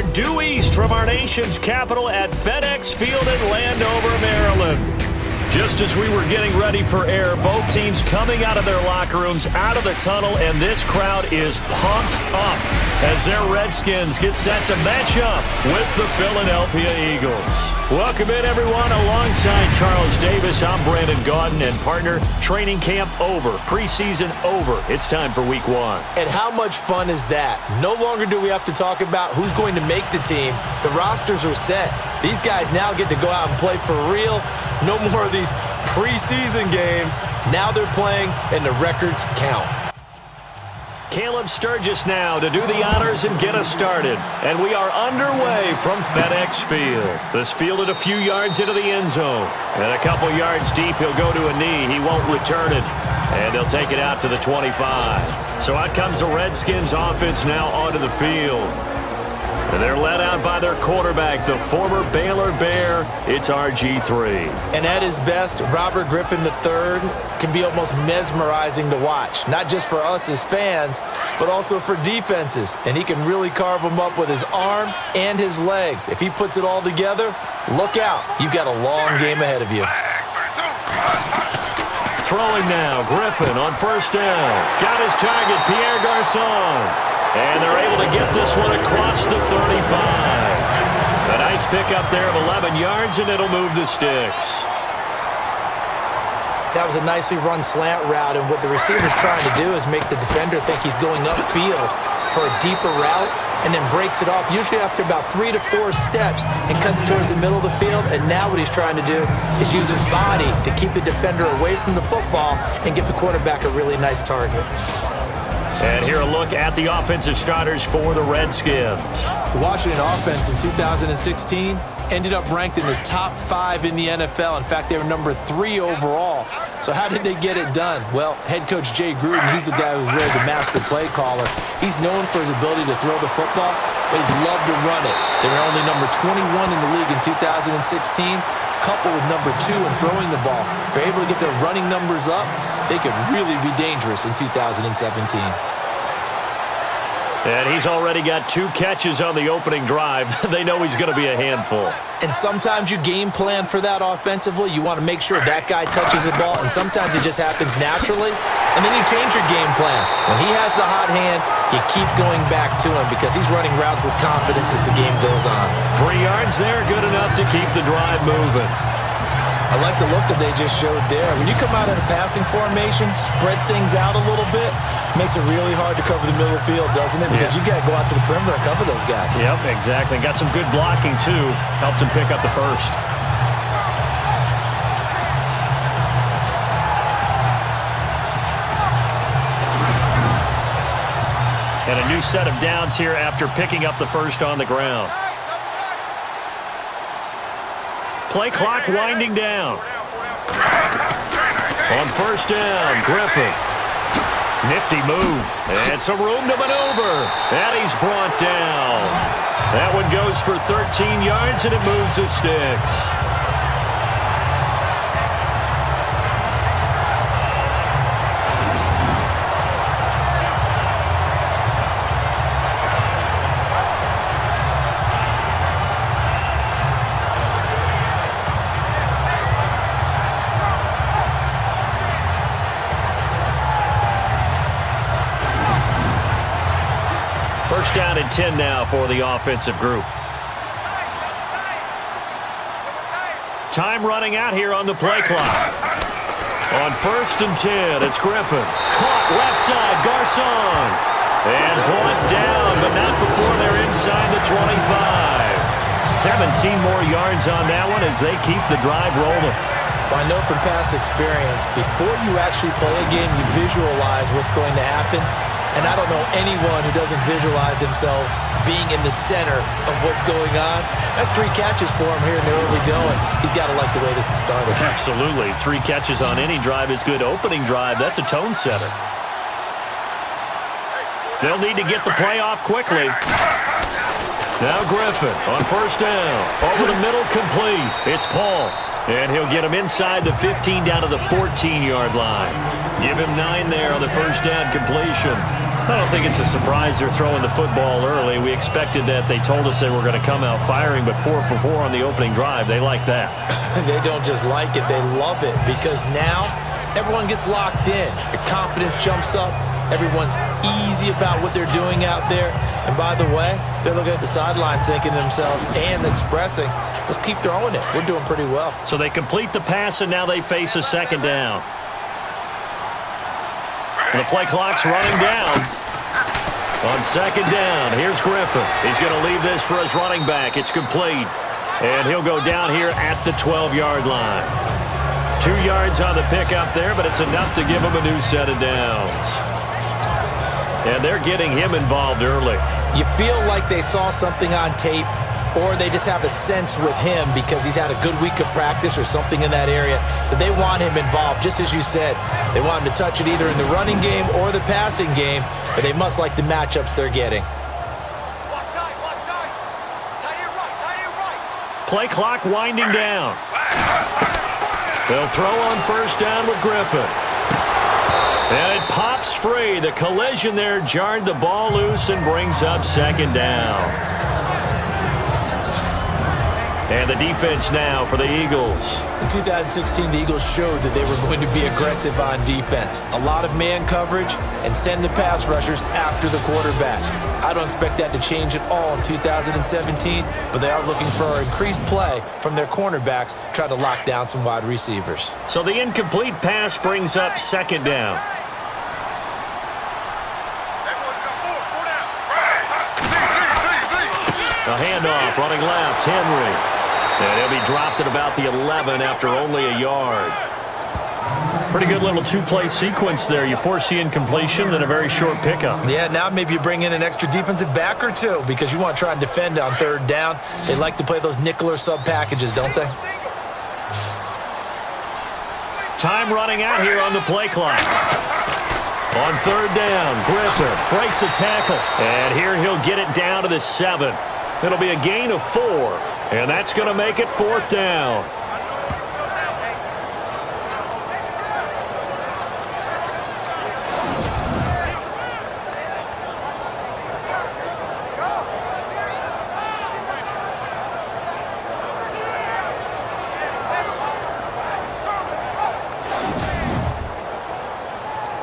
are due east from our nation's capital at FedEx Field in Landover, Maryland. Just as we were getting ready for air, both teams coming out of their locker rooms, out of the tunnel, and this crowd is pumped up as their Redskins get set to match up with the Philadelphia Eagles. Welcome in, everyone. Alongside Charles Davis, I'm Brandon Gaudin, and partner, training camp over, preseason over. It's time for week one. And how much fun is that? No longer do we have to talk about who's going to make the team. The rosters are set. These guys now get to go out and play for real. No more of these preseason games. Now they're playing, and the records count. Caleb Sturgis now to do the honors and get us started. And we are underway from FedEx Field. This fielded a few yards into the end zone. And a couple yards deep, he'll go to a knee. He won't return it. And they'll take it out to the 25. So out comes the Redskins offense now onto the field. And they're led out by their quarterback, the former Baylor Bear. It's RG3. And at his best, Robert Griffin III can be almost mesmerizing to watch. Not just for us as fans, but also for defenses. And he can really carve them up with his arm and his legs. If he puts it all together, look out. You've got a long game ahead of you. Throwing now, Griffin on first down. Got his target, Pierre Garçon. And they're able to get this one across the 35. A nice pickup there of 11 yards, and it'll move the sticks. That was a nicely run slant route, and what the receiver's trying to do is make the defender think he's going upfield for a deeper route, and then breaks it off, usually after about 3 to 4 steps, and cuts towards the middle of the field. And now what he's trying to do is use his body to keep the defender away from the football and give the quarterback a really nice target. And here a look at the offensive starters for the Redskins. The Washington offense in 2016 ended up ranked in the top 5 in the NFL. In fact, they were number 3 overall. So how did they get it done? Well, head coach Jay Gruden, he's the guy who's really the master play caller. He's known for his ability to throw the football, but he'd love to run it. They were only number 21 in the league in 2016, coupled with number 2 in throwing the ball. If they're able to get their running numbers up, they could really be dangerous in 2017. And he's already got 2 catches on the opening drive. They know he's going to be a handful. And sometimes you game plan for that offensively. You want to make sure that guy touches the ball, and sometimes it just happens naturally. And then you change your game plan. When he has the hot hand, you keep going back to him because he's running routes with confidence as the game goes on. 3 yards there, good enough to keep the drive moving. I like the look that they just showed there. When you come out in a passing formation, spread things out a little bit, makes it really hard to cover the middle of the field, doesn't it? Because you got to go out to the perimeter and cover those guys. Yep, exactly. Got some good blocking, too. Helped him pick up the first. And a new set of downs here after picking up the first on the ground. Play clock winding down. On first down, Griffin. Nifty move. And some room to maneuver. And he's brought down. That one goes for 13 yards, and it moves the sticks. First down and 10 now for the offensive group. Time running out here on the play clock. On first and 10, it's Griffin. Caught left side, Garçon. And brought down, but not before they're inside the 25. 17 more yards on that one as they keep the drive rolling. Well, I know from past experience, before you actually play a game, you visualize what's going to happen. And I don't know anyone who doesn't visualize themselves being in the center of what's going on. That's 3 catches for him here in the early going. He's got to like the way this is started. Absolutely. 3 catches on any drive is good. Opening drive, that's a tone setter. They'll need to get the play off quickly. Now Griffin on first down. Over the middle, complete. It's Paul. And he'll get him inside the 15 down to the 14-yard line. Give him 9 there on the first down completion. I don't think it's a surprise they're throwing the football early. We expected that. They told us they were going to come out firing, but 4 for 4 on the opening drive. They like that. They don't just like it, they love it, because now everyone gets locked in. Your confidence jumps up. Everyone's easy about what they're doing out there. And by the way, they're looking at the sideline thinking to themselves and expressing, let's keep throwing it. We're doing pretty well. So they complete the pass, and now they face a second down. And the play clock's running down. On second down, here's Griffin. He's going to leave this for his running back. It's complete. And he'll go down here at the 12-yard line. 2 yards on the pickup there, but it's enough to give him a new set of downs. And they're getting him involved early. You feel like they saw something on tape, or they just have a sense with him because he's had a good week of practice or something in that area that they want him involved. Just as you said, they want him to touch it either in the running game or the passing game, but they must like the matchups they're getting. Play clock winding down. They'll throw on first down with Griffin. And it pops free. The collision there jarred the ball loose and brings up second down. And the defense now for the Eagles. In 2016, the Eagles showed that they were going to be aggressive on defense. A lot of man coverage and send the pass rushers after the quarterback. I don't expect that to change at all in 2017, but they are looking for increased play from their cornerbacks, trying to lock down some wide receivers. So the incomplete pass brings up second down. A handoff, running left, Henry. And he'll be dropped at about the 11 after only a yard. Pretty good little two-play sequence there. You force the incompletion, then a very short pickup. Yeah, now maybe you bring in an extra defensive back or two because you want to try and defend on third down. They like to play those nickel or sub packages, don't they? Time running out here on the play clock. On third down, Griffin breaks a tackle. And here he'll get it down to the 7. It'll be a gain of 4. And that's going to make it fourth down.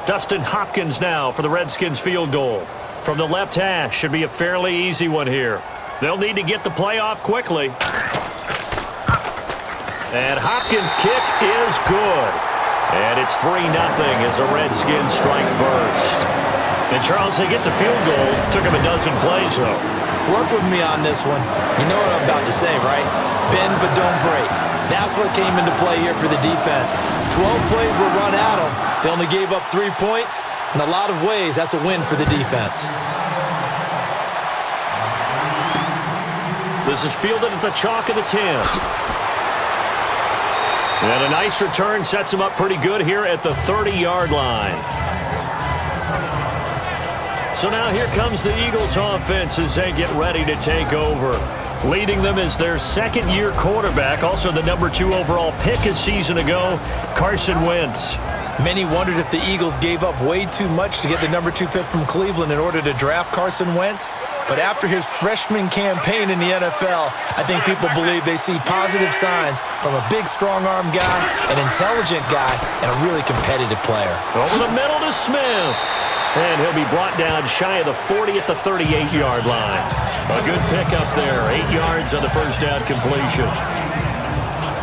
Dustin Hopkins now for the Redskins field goal. From the left hash, should be a fairly easy one here. They'll need to get the play off quickly. And Hopkins' kick is good. And it's 3-0 as the Redskins strike first. And, Charles, they get the field goal. Took him a dozen plays, though. Work with me on this one. You know what I'm about to say, right? Bend but don't break. That's what came into play here for the defense. 12 plays were run at them. They only gave up 3 points. In a lot of ways, that's a win for the defense. This is fielded at the chalk of the 10. And a nice return sets him up pretty good here at the 30-yard line. So now here comes the Eagles offense as they get ready to take over. Leading them is their second-year quarterback, also the number 2 overall pick a season ago, Carson Wentz. Many wondered if the Eagles gave up way too much to get the number 2 pick from Cleveland in order to draft Carson Wentz. But after his freshman campaign in the NFL, I think people believe they see positive signs from a big, strong-arm guy, an intelligent guy, and a really competitive player. Over the middle to Smith. And he'll be brought down shy of the 40 at the 38-yard line. A good pickup there, 8 yards on the first down completion.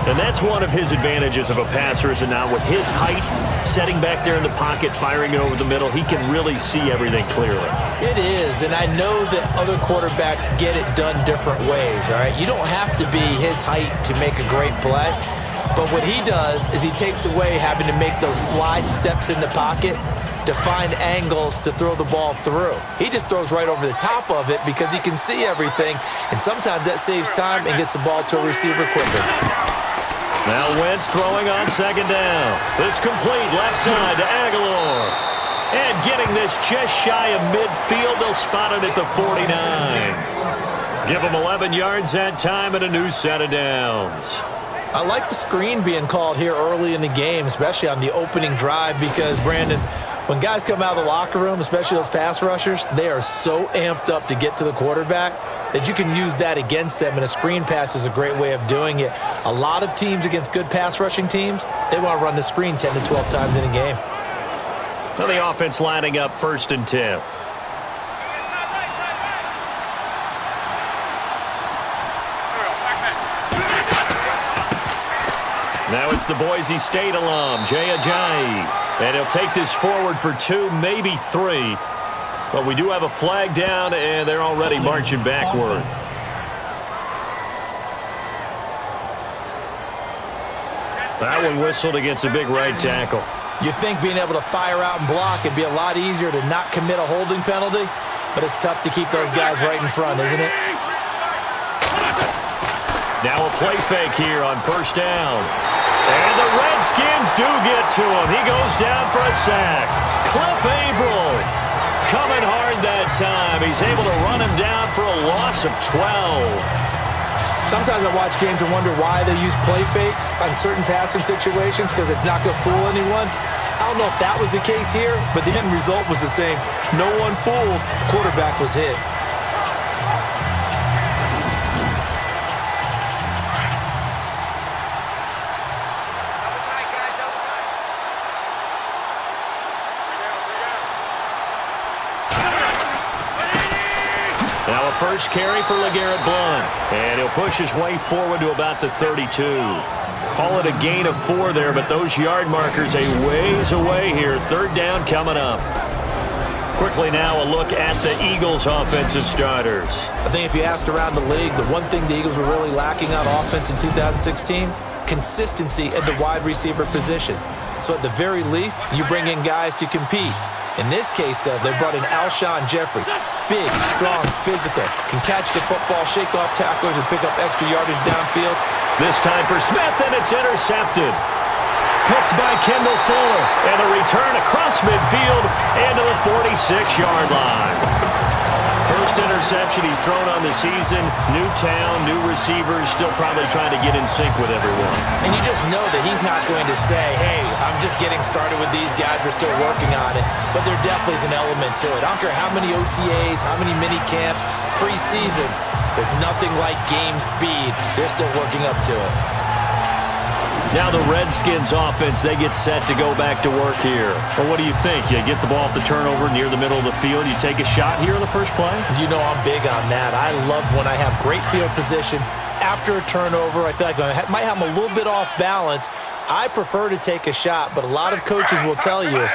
And that's one of his advantages of a passer, is now with his height, setting back there in the pocket, firing it over the middle, he can really see everything clearly. It is, and I know that other quarterbacks get it done different ways, all right? You don't have to be his height to make a great play, but what he does is he takes away having to make those slide steps in the pocket to find angles to throw the ball through. He just throws right over the top of it because he can see everything, and sometimes that saves time and gets the ball to a receiver quicker. Now Wentz throwing on second down. This complete left side to Aguilar. And getting this just shy of midfield, they'll spot it at the 49. Give him 11 yards that time and a new set of downs. I like the screen being called here early in the game, especially on the opening drive, because, Brandon, When guys come out of the locker room, especially those pass rushers, they are so amped up to get to the quarterback that you can use that against them, and a screen pass is a great way of doing it. A lot of teams against good pass rushing teams, they want to run the screen 10 to 12 times in a game. So the offense lining up 1st and 10. Now it's the Boise State alum, Jay Ajayi. And he'll take this forward for 2, maybe 3. But we do have a flag down, and they're already marching backwards. That one whistled against a big right tackle. You'd think being able to fire out and block would be a lot easier to not commit a holding penalty, but it's tough to keep those guys right in front, isn't it? Now a play fake here on 1st down. And the Redskins do get to him. He goes down for a sack. Cliff Averill coming hard that time. He's able to run him down for a loss of 12. Sometimes I watch games and wonder why they use play fakes on certain passing situations, because it's not going to fool anyone. I don't know if that was the case here, but the end result was the same. No one fooled. The quarterback was hit. Now a first carry for LeGarrette Blount. And he'll push his way forward to about the 32. Call it a gain of 4 there, but those yard markers a ways away here. 3rd down coming up. Quickly now a look at the Eagles' offensive starters. I think if you asked around the league, the one thing the Eagles were really lacking on offense in 2016, consistency at the wide receiver position. So at the very least, you bring in guys to compete. In this case, though, they brought in Alshon Jeffrey. Big, strong, physical. Can catch the football, shake off tacklers, and pick up extra yardage downfield. This time for Smith, and it's intercepted. Picked by Kendall Fuller. And the return across midfield into the 46-yard line. First interception he's thrown on the season. New town, new receivers, still probably trying to get in sync with everyone. And you just know that he's not going to say, hey, I'm just getting started with these guys. We're still working on it. But there definitely is an element to it. I don't care how many OTAs, how many mini camps, preseason. There's nothing like game speed. They're still working up to it. Now the Redskins offense, they get set to go back to work here. Well, what do you think? You get the ball off the turnover near the middle of the field. You take a shot here in the first play? You know I'm big on that. I love when I have great field position. After a turnover, I feel like I might have them a little bit off balance. I prefer to take a shot, but a lot of coaches will tell you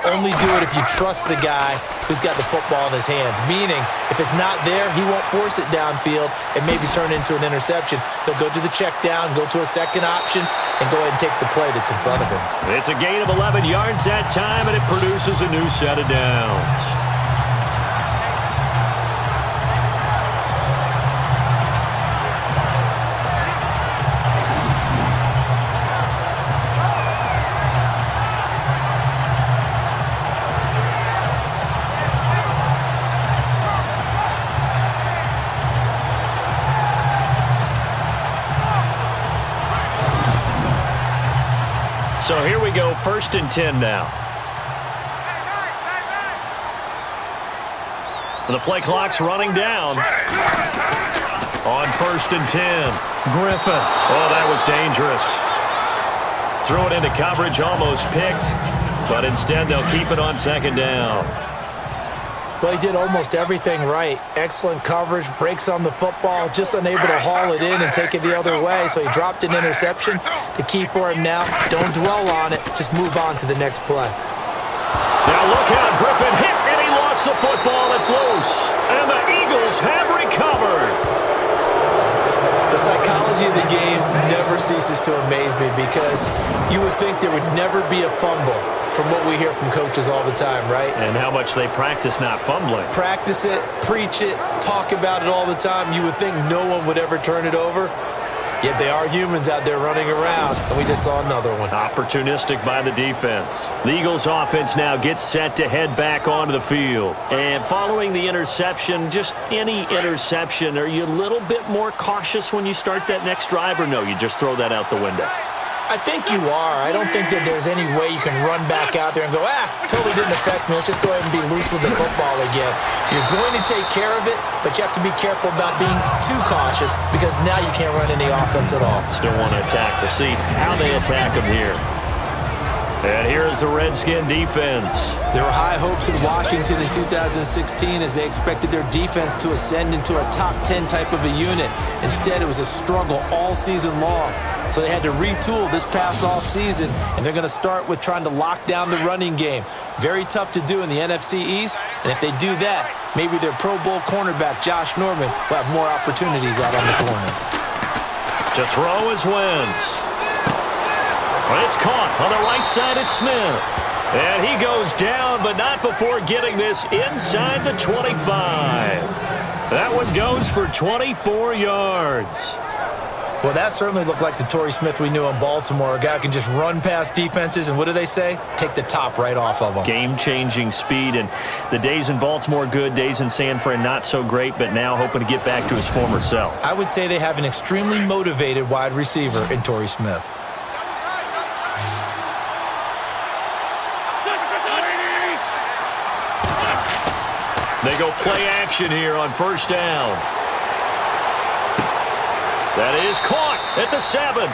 only do it if you trust the guy who's got the football in his hands. Meaning, if it's not there, he won't force it downfield and maybe turn into an interception. He'll go to the check down, go to a second option, and go ahead and take the play that's in front of him. It's a gain of 11 yards that time, and it produces a new set of downs. So here we go, 1st and 10 now. The play clock's running down. On 1st and 10, Griffin. Oh, that was dangerous. Throw it into coverage, almost picked, but instead they'll keep it on 2nd down. Well, he did almost everything right. Excellent coverage, breaks on the football, just unable to haul it in and take it the other way, so he dropped an interception. The key for him now, don't dwell on it, just move on to the next play. Now look out, Griffin hit, and he lost the football. It's loose, and the Eagles have recovered. The psychology of the game never ceases to amaze me, because you would think there would never be a fumble from what we hear from coaches all the time, right? And how much they practice not fumbling. Practice it, preach it, talk about it all the time. You would think no one would ever turn it over. Yet they are humans out there running around, and we just saw another one. Opportunistic by the defense. The Eagles offense now gets set to head back onto the field. And following the interception, just any interception, are you a little bit more cautious when you start that next drive, or no, you just throw that out the window? I think you are. I don't think that there's any way you can run back out there and go, totally didn't affect me. Let's just go ahead and be loose with the football again. You're going to take care of it, but you have to be careful about being too cautious because now you can't run any offense at all. Still want to attack. We'll see how they attack them here. And here is the Redskin defense. There were high hopes in Washington in 2016 as they expected their defense to ascend into a top 10 type of a unit. Instead, it was a struggle all season long. So they had to retool this past offseason, and they're going to start with trying to lock down the running game. Very tough to do in the NFC East, and if they do that, maybe their Pro Bowl cornerback, Josh Norman, will have more opportunities out on the corner. To throw is Wentz. Well, it's caught on the right side at Smith. And he goes down, but not before getting this inside the 25. That one goes for 24 yards. Well, that certainly looked like the Torrey Smith we knew in Baltimore. A guy who can just run past defenses, and what do they say? Take the top right off of them. Game-changing speed, and the days in Baltimore good, days in San Fran not so great, but now hoping to get back to his former self. I would say they have an extremely motivated wide receiver in Torrey Smith. They go play action here on first down. That is caught at the 7.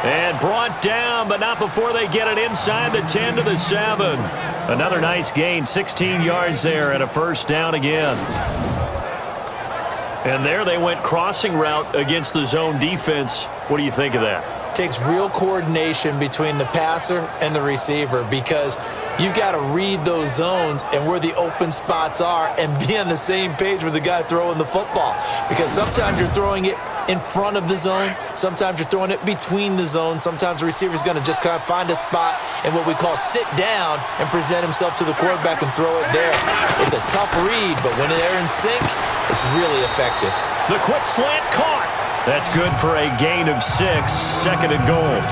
And brought down, but not before they get it inside the 10 to the 7. Another nice gain, 16 yards there and a first down again. And there they went crossing route against the zone defense. What do you think of that? Takes real coordination between the passer and the receiver because you've got to read those zones and where the open spots are and be on the same page with the guy throwing the football. Because sometimes you're throwing it in front of the zone. Sometimes you're throwing it between the zones. Sometimes the receiver's going to just kind of find a spot and what we call sit down and present himself to the quarterback and throw it there. It's a tough read, but when they're in sync, it's really effective. The quick slant caught. That's good for a gain of 6, second and goal.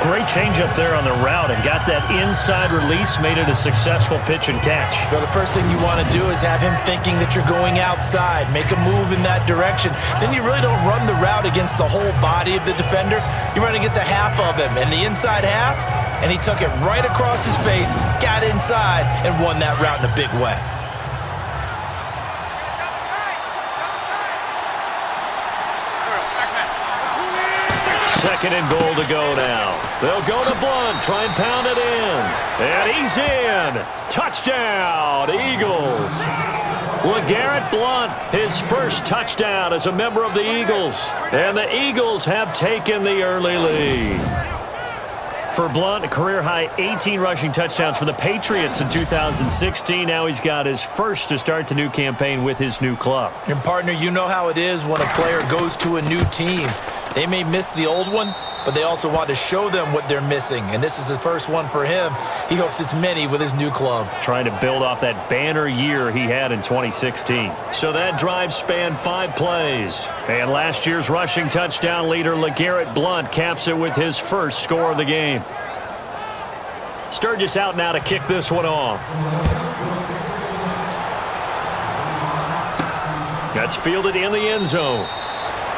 Great change up there on the route and got that inside release, made it a successful pitch and catch. Well, the first thing you want to do is have him thinking that you're going outside, make a move in that direction. Then you really don't run the route against the whole body of the defender. You run against a half of him, and the inside half, and he took it right across his face, got inside, and won that route in a big way. Second and goal to go now. They'll go to Blunt, try and pound it in. And he's in. Touchdown, Eagles. LeGarrette Blunt, his first touchdown as a member of the Eagles. And the Eagles have taken the early lead. For Blunt, a career-high 18 rushing touchdowns for the Patriots in 2016. Now he's got his first to start the new campaign with his new club. And, partner, you know how it is when a player goes to a new team. They may miss the old one, but they also want to show them what they're missing. And this is the first one for him. He hopes it's many with his new club. Trying to build off that banner year he had in 2016. So that drive spanned 5 plays. And last year's rushing touchdown leader, LeGarrette Blunt, caps it with his first score of the game. Sturgis out now to kick this one off. That's fielded in the end zone.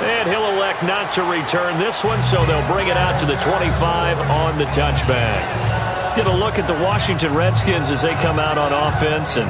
And he'll elect not to return this one, so they'll bring it out to the 25 on the touchback. Get a look at the Washington Redskins as they come out on offense, and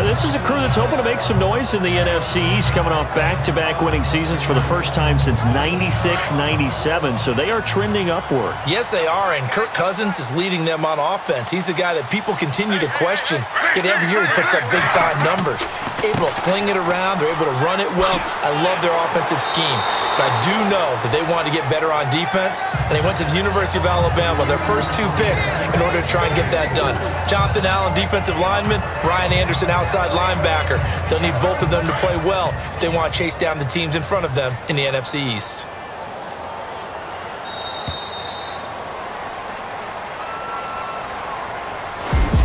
this is a crew that's hoping to make some noise in the NFC East, coming off back-to-back winning seasons for the first time since 96-97, so they are trending upward. Yes, they are, and Kirk Cousins is leading them on offense. He's the guy that people continue to question. Yet every year he puts up big-time numbers. Able to fling it around, they're able to run it well. I love their offensive scheme. But I do know that they wanted to get better on defense, and they went to the University of Alabama, their first 2 picks, in order to try and get that done. Jonathan Allen, defensive lineman, Ryan Anderson, outside linebacker. They'll need both of them to play well if they want to chase down the teams in front of them in the NFC East.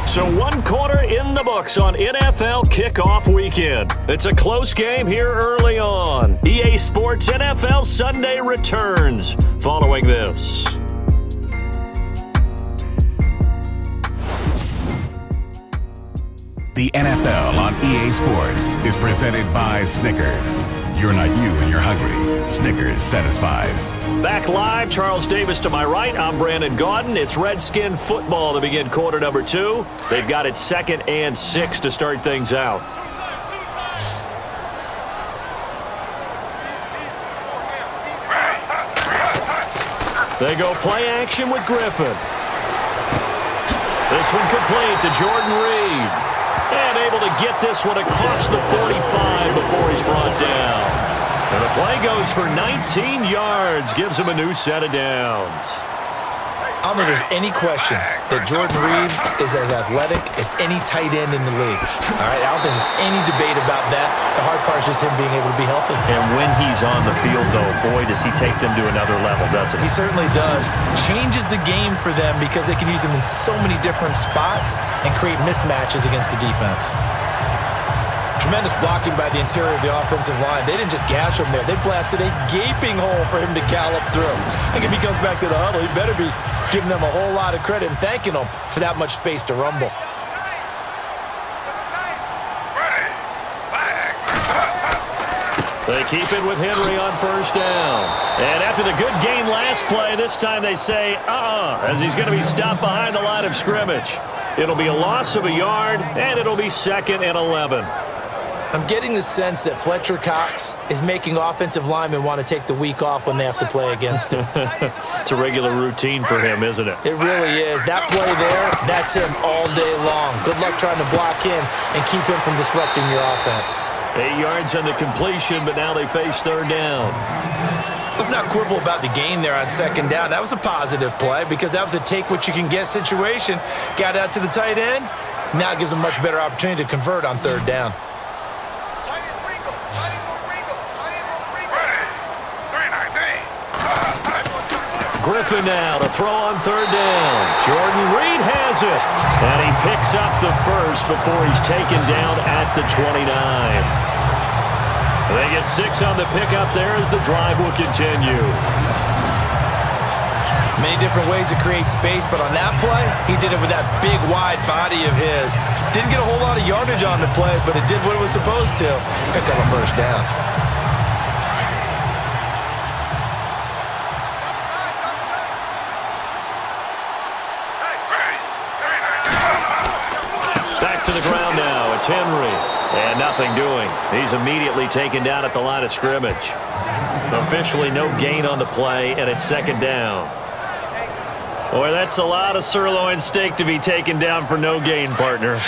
So 1 quarter in the books on NFL kickoff weekend. It's a close game here early on. EA Sports NFL Sunday returns following this. The NFL on EA Sports is presented by Snickers. You're not you and you're hungry. Snickers satisfies. Back live, Charles Davis to my right. I'm Brandon Gaudin. It's Redskin football to begin quarter number 2. They've got it 2nd and 6 to start things out. They go play action with Griffin. This one complete to Jordan Reed. And able to get this one across the 45 before he's brought down. And the play goes for 19 yards. Gives him a new set of downs. I don't think there's any question that Jordan Reed is as athletic as any tight end in the league. All right, I don't think there's any debate about that. The hard part is just him being able to be healthy. And when he's on the field, though, boy, does he take them to another level, doesn't he? He certainly does. Changes the game for them because they can use him in so many different spots and create mismatches against the defense. Tremendous blocking by the interior of the offensive line. They didn't just gash him there. They blasted a gaping hole for him to gallop through. I think if he comes back to the huddle, he better be giving them a whole lot of credit and thanking them for that much space to rumble. They keep it with Henry on first down. And after the good gain last play, this time they say, as he's going to be stopped behind the line of scrimmage. It'll be a loss of a yard, and it'll be 2nd and 11. I'm getting the sense that Fletcher Cox is making offensive linemen want to take the week off when they have to play against him. It's a regular routine for him, isn't it? It really is. That play there, that's him all day long. Good luck trying to block him and keep him from disrupting your offense. 8 yards on the completion, but now they face 3rd down. Let's not quibble about the gain there on 2nd down. That was a positive play because that was a take-what-you-can-get situation. Got out to the tight end. Now it gives them a much better opportunity to convert on 3rd down. Griffin now to throw on 3rd down. Jordan Reed has it. And he picks up the first before he's taken down at the 29. They get 6 on the pickup there as the drive will continue. Many different ways to create space, but on that play, he did it with that big, wide body of his. Didn't get a whole lot of yardage on the play, but it did what it was supposed to. Picked up a first down. Back to the ground now. It's Henry. And nothing doing. He's immediately taken down at the line of scrimmage. Officially no gain on the play, and it's 2nd down. Boy, that's a lot of sirloin steak to be taken down for no gain, partner.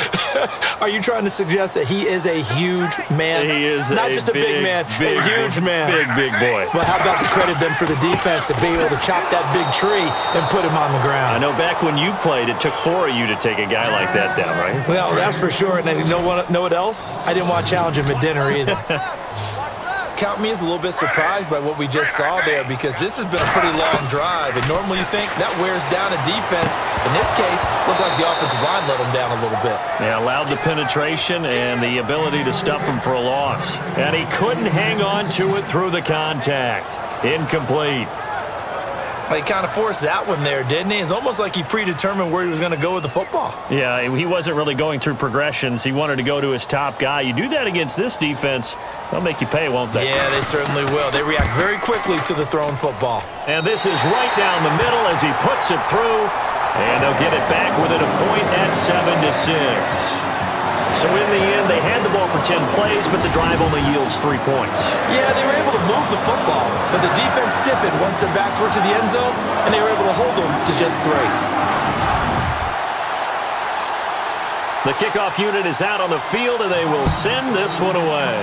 Are you trying to suggest that he is a huge man? He is not just a big man, a huge man. Big boy. Well, how about the credit then for the defense to be able to chop that big tree and put him on the ground? I know back when you played, it took 4 of you to take a guy like that down, right? Well, that's for sure. And you know what else? I didn't want to challenge him at dinner either. Count me as a little bit surprised by what we just saw there because this has been a pretty long drive, and normally you think that wears down a defense. In this case, looked like the offensive line let them down a little bit. Yeah, allowed the penetration and the ability to stuff him for a loss. And he couldn't hang on to it through the contact. Incomplete. He kind of forced that one there, didn't he? It's almost like he predetermined where he was going to go with the football. Yeah, he wasn't really going through progressions. He wanted to go to his top guy. You do that against this defense, they'll make you pay, won't they? Yeah, they certainly will. They react very quickly to the thrown football. And this is right down the middle as he puts it through. And they'll get it back within a point at 7-6. So in the end, they had the ball for 10 plays, but the drive only yields 3 points. Yeah, they were able to move the football, but the defense stiffened once their backs were to the end zone, and they were able to hold them to just 3. The kickoff unit is out on the field, and they will send this one away.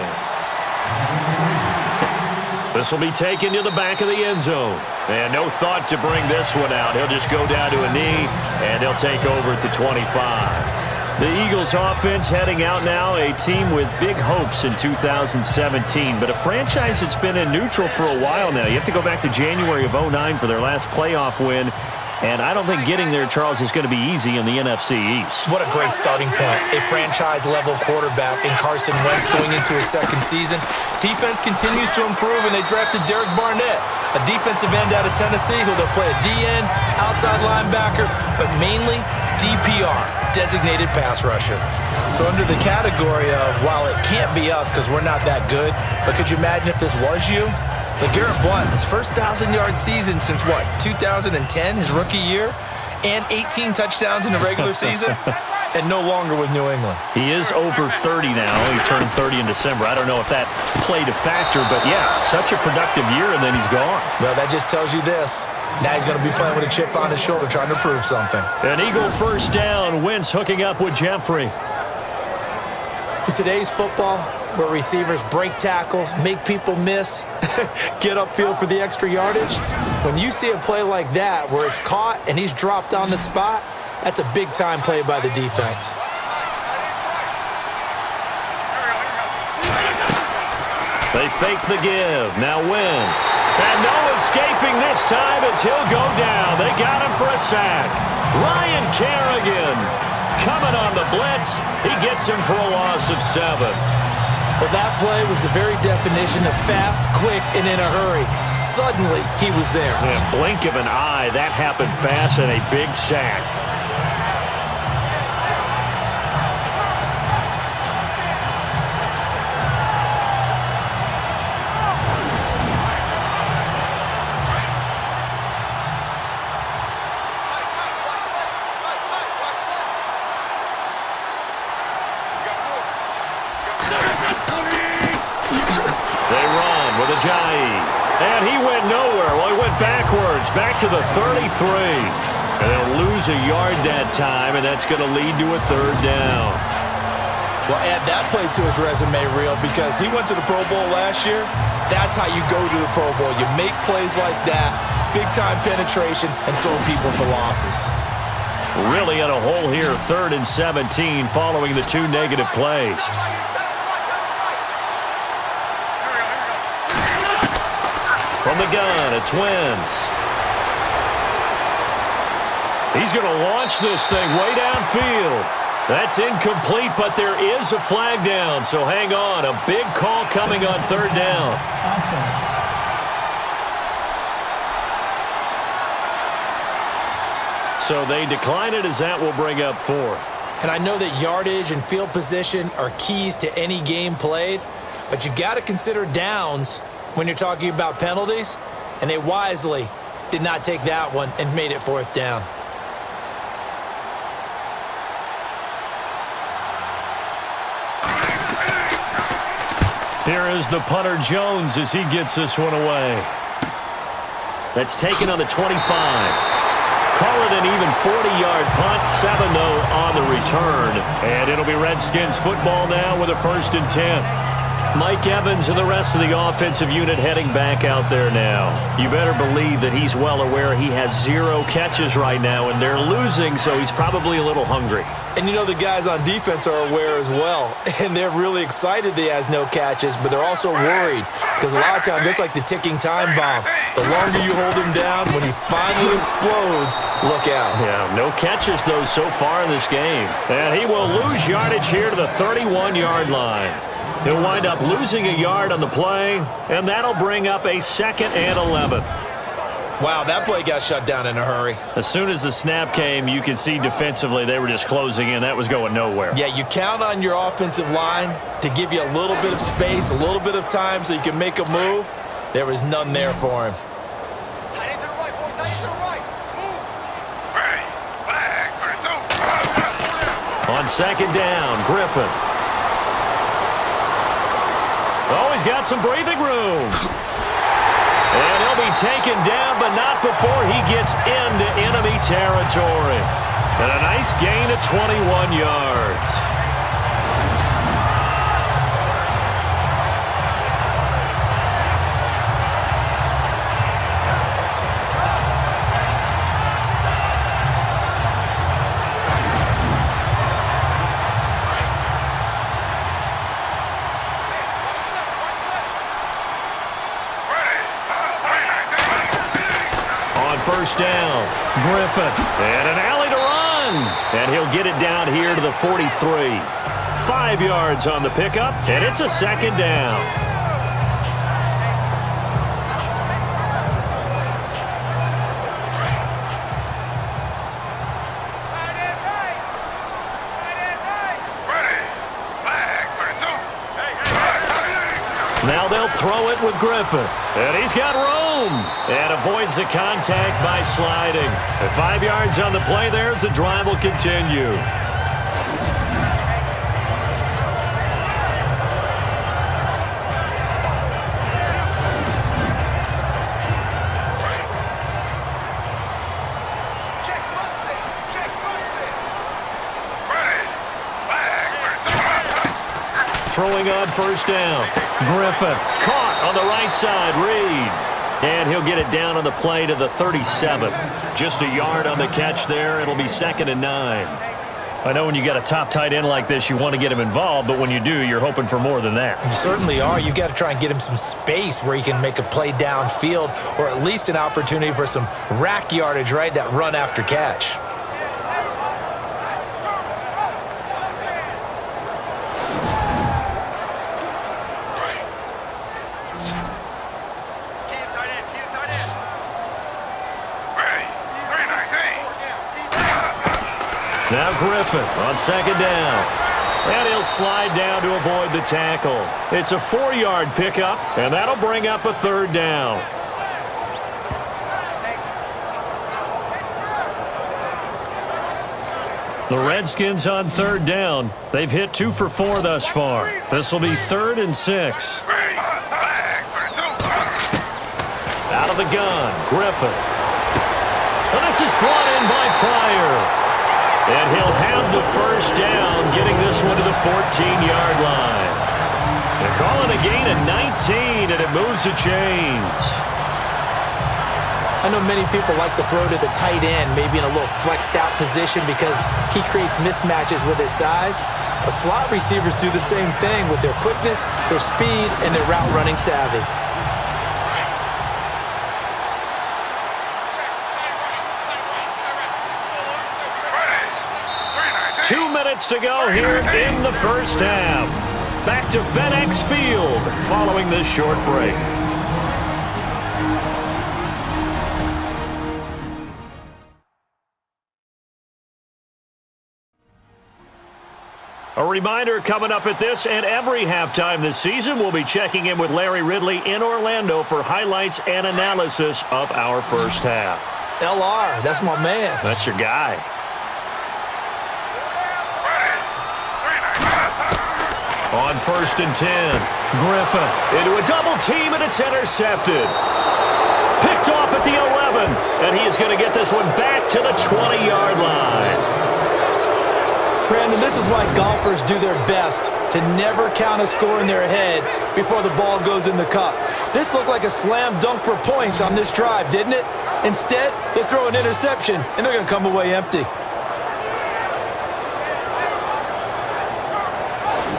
This will be taken to the back of the end zone. And no thought to bring this one out. He'll just go down to a knee, and he'll take over at the 25. The Eagles offense heading out now, a team with big hopes in 2017, but a franchise that's been in neutral for a while now. You have to go back to January of 2009 for their last playoff win, and I don't think getting there, Charles, is going to be easy in the NFC East. What a great starting point. A franchise-level quarterback in Carson Wentz going into his 2nd season. Defense continues to improve, and they drafted Derek Barnett, a defensive end out of Tennessee who they'll play a D-end, outside linebacker, but mainly DPR, designated pass rusher. So under the category of, while it can't be us because we're not that good, but could you imagine if this was you? LeGarrette Blount, his first 1,000-yard season since, 2010, his rookie year, and 18 touchdowns in the regular season, and no longer with New England. He is over 30 now. He turned 30 in December. I don't know if that played a factor, but yeah, such a productive year, and then he's gone. Well, that just tells you this. Now he's going to be playing with a chip on his shoulder trying to prove something. An Eagle first down. Wentz hooking up with Jeffrey. In today's football, where receivers break tackles, make people miss, get upfield for the extra yardage, when you see a play like that where it's caught and he's dropped on the spot, that's a big-time play by the defense. They fake the give. Now Wentz. And no escaping this time as he'll go down. They got him for a sack. Ryan Kerrigan coming on the blitz. He gets him for a loss of 7. Well, that play was the very definition of fast, quick, and in a hurry. Suddenly, he was there. In a blink of an eye, that happened fast and a big sack. And he went nowhere. Well, he went backwards, back to the 33. And they'll lose a yard that time, and that's going to lead to a 3rd down. Well, add that play to his resume reel because he went to the Pro Bowl last year. That's how you go to the Pro Bowl. You make plays like that, big-time penetration, and throw people for losses. Really in a hole here, 3rd and 17 following the 2 negative plays. From the gun, it's Wentz. He's going to launch this thing way downfield. That's incomplete, but there is a flag down, so hang on. A big call coming on 3rd down. So they decline it as that will bring up 4th. And I know that yardage and field position are keys to any game played, but you've got to consider downs when you're talking about penalties, and they wisely did not take that one and made it 4th down. Here is the punter Jones as he gets this one away. That's taken on the 25. Call it an even 40-yard punt, 7 though on the return. And it'll be Redskins football now with a 1st and 10. Mike Evans and the rest of the offensive unit heading back out there now. You better believe that he's well aware he has 0 catches right now, and they're losing, so he's probably a little hungry. And you know the guys on defense are aware as well, and they're really excited that he has no catches, but they're also worried because a lot of times it's like the ticking time bomb. The longer you hold him down, when he finally explodes, look out. Yeah, no catches, though, so far in this game. And he will lose yardage here to the 31-yard line. He'll wind up losing a yard on the play, and that'll bring up a 2nd and 11. Wow, that play got shut down in a hurry. As soon as the snap came, you could see defensively they were just closing in. That was going nowhere. Yeah, you count on your offensive line to give you a little bit of space, a little bit of time so you can make a move. There was none there for him. On 2nd down, Griffin. Oh, he's got some breathing room. And he'll be taken down, but not before he gets into enemy territory. And a nice gain of 21 yards. First down, Griffin, and an alley to run. And he'll get it down here to the 43. 5 yards on the pickup, and it's a 2nd down. Now they'll throw it with Griffin. And he's got room. And avoids the contact by sliding. And 5 yards on the play there as the drive will continue. Throwing on first down. Griffin caught on the right side. Reed. And he'll get it down on the play to the 37. Just a yard on the catch there. It'll be 2nd and 9. I know when you got a top tight end like this, you want to get him involved, but when you do, you're hoping for more than that. You certainly are. You got to try and get him some space where he can make a play downfield, or at least an opportunity for some rack yardage, right? That run after catch. Now Griffin on 2nd down. And he'll slide down to avoid the tackle. It's a 4-yard pickup, and that'll bring up a 3rd down. The Redskins on 3rd down. They've hit 2 for 4 thus far. This will be 3rd and 6. Out of the gun, Griffin. And this is brought in by Pryor. And he'll have the first down, getting this one to the 14-yard line. They're calling a gain of 19, and it moves the chains. I know many people like to throw to the tight end, maybe in a little flexed out position because he creates mismatches with his size. But slot receivers do the same thing with their quickness, their speed, and their route running savvy. To go here in the first half. Back to FedEx Field following this short break. A reminder coming up at this and every halftime this season, we'll be checking in with Larry Ridley in Orlando for highlights and analysis of our first half. LR, that's my man. That's your guy. On 1st and 10, Griffin into a double team, and it's intercepted. Picked off at the 11, and he is going to get this one back to the 20-yard line. Brandon, this is why golfers do their best to never count a score in their head before the ball goes in the cup. This looked like a slam dunk for points on this drive, didn't it? Instead, they throw an interception, and they're going to come away empty.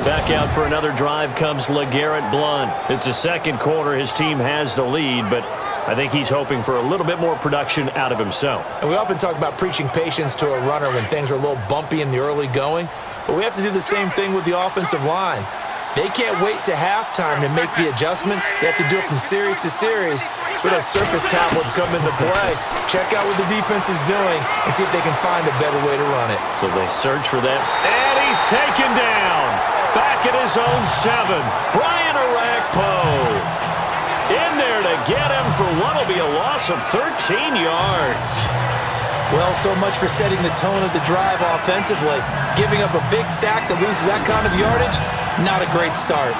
Back out for another drive comes LeGarrette Blount. It's the 2nd quarter. His team has the lead, but I think he's hoping for a little bit more production out of himself. And we often talk about preaching patience to a runner when things are a little bumpy in the early going, but we have to do the same thing with the offensive line. They can't wait to halftime to make the adjustments. They have to do it from series to series so those surface tablets come into play. Check out what the defense is doing and see if they can find a better way to run it. So they search for that, and he's taken down. Back at his own 7, Brian Orakpo. In there to get him for what will be a loss of 13 yards. Well, so much for setting the tone of the drive offensively. Giving up a big sack that loses that kind of yardage, not a great start.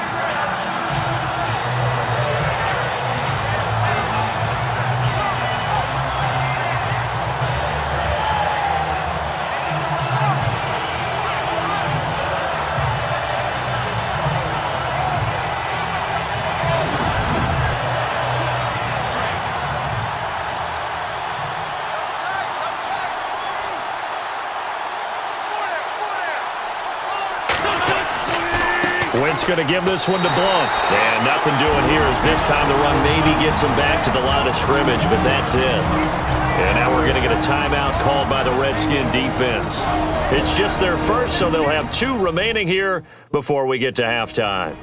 Wentz going to give this one to Blount. And nothing doing here as this time the run maybe gets him back to the line of scrimmage, but that's it. And now we're going to get a timeout called by the Redskin defense. It's just their first, so they'll have 2 remaining here before we get to halftime.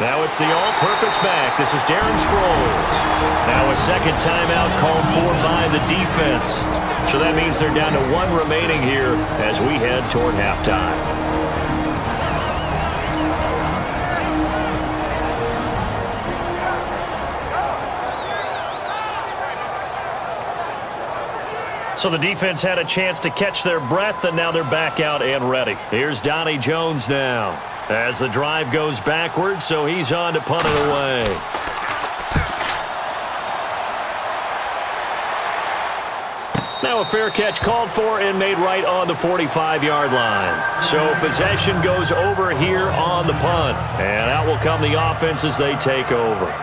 Now it's the all-purpose back. This is Darren Sproles. Now a second timeout called for by the defense. So that means they're down to one remaining here as we head toward halftime. So the defense had a chance to catch their breath, and now they're back out and ready. Here's Donnie Jones now as the drive goes backwards, so he's on to punt it away. Now a fair catch called for and made right on the 45-yard line. So possession goes over here on the punt, and out will come the offense as they take over.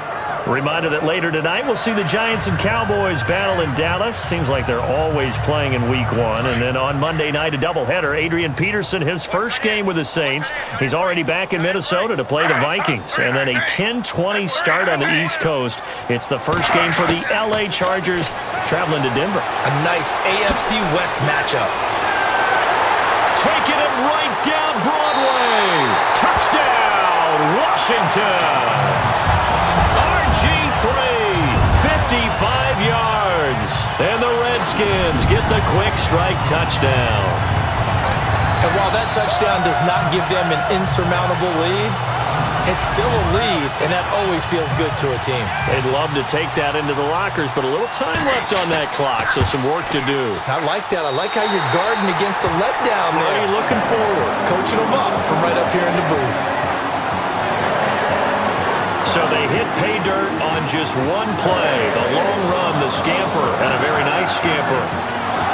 Reminder that later tonight we'll see the Giants and Cowboys battle in Dallas. Seems like they're always playing in Week 1. And then on Monday night, a doubleheader. Adrian Peterson, his first game with the Saints. He's already back in Minnesota to play the Vikings. And then a 10-20 start on the East Coast. It's the first game for the L.A. Chargers traveling to Denver. A nice AFC West matchup. Taking it right down Broadway. Touchdown, Washington. RG3, 55 yards. And the Redskins get the quick strike touchdown. And while that touchdown does not give them an insurmountable lead, it's still a lead, and that always feels good to a team. They'd love to take that into the lockers, but a little time left on that clock, so some work to do. I like that. I like how you're guarding against a letdown there. Are you looking forward? Coaching them up from right up here in the booth. So they hit pay dirt on just one play. The long run, the scamper, and a very nice scamper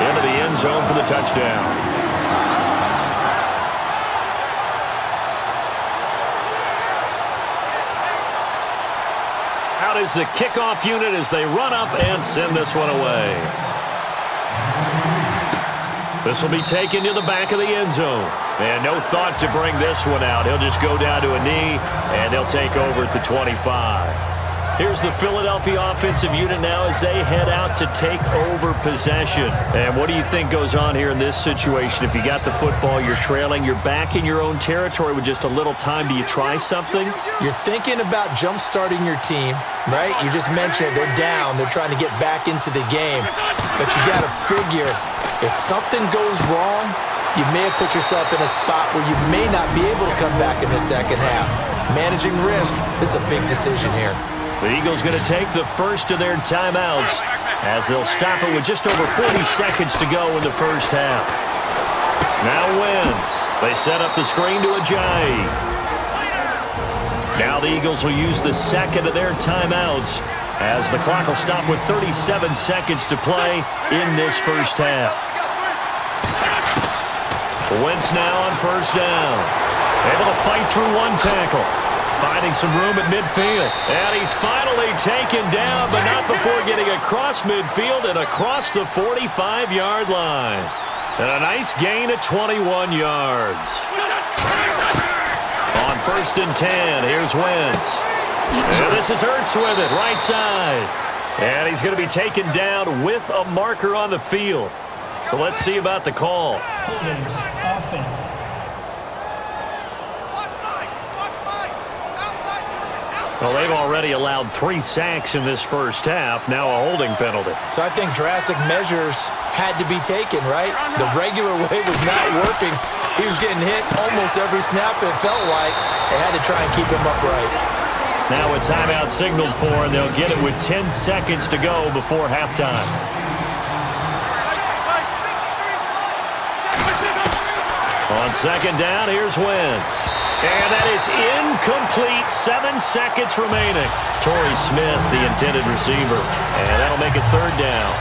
into the end zone for the touchdown. Out is the kickoff unit as they run up and send this one away. This will be taken to the back of the end zone. And no thought to bring this one out. He'll just go down to a knee, and they'll take over at the 25. Here's the Philadelphia offensive unit now as they head out to take over possession. And what do you think goes on here in this situation? If you got the football, you're trailing, you're back in your own territory with just a little time. Do you try something? You're thinking about jump-starting your team, right? You just mentioned it. They're down. They're trying to get back into the game. But you got to figure, if something goes wrong, you may have put yourself in a spot where you may not be able to come back in the second half. Managing risk is a big decision here. The Eagles going to take the first of their timeouts as they'll stop it with just over 40 seconds to go in the first half. Now Wentz. They set up the screen to Ajayi. Now the Eagles will use the second of their timeouts as the clock will stop with 37 seconds to play in this first half. Wentz now on first down. Able to fight through one tackle. Finding some room at midfield. And he's finally taken down, but not before getting across midfield and across the 45-yard line. And a nice gain of 21 yards. On first and 10, here's Wentz. And this is Ertz with it, right side. And he's going to be taken down with a marker on the field. So let's see about the call. Holding offense. Well, they've already allowed 3 sacks in this first half. Now a holding penalty. So I think drastic measures had to be taken, right? The regular way was not working. He was getting hit almost every snap, it felt like. They had to try and keep him upright. Now a timeout signaled for, and they'll get it with 10 seconds to go before halftime. On second down, here's Wentz. And that is incomplete. 7 seconds remaining. Torrey Smith, the intended receiver. And that'll make it third down.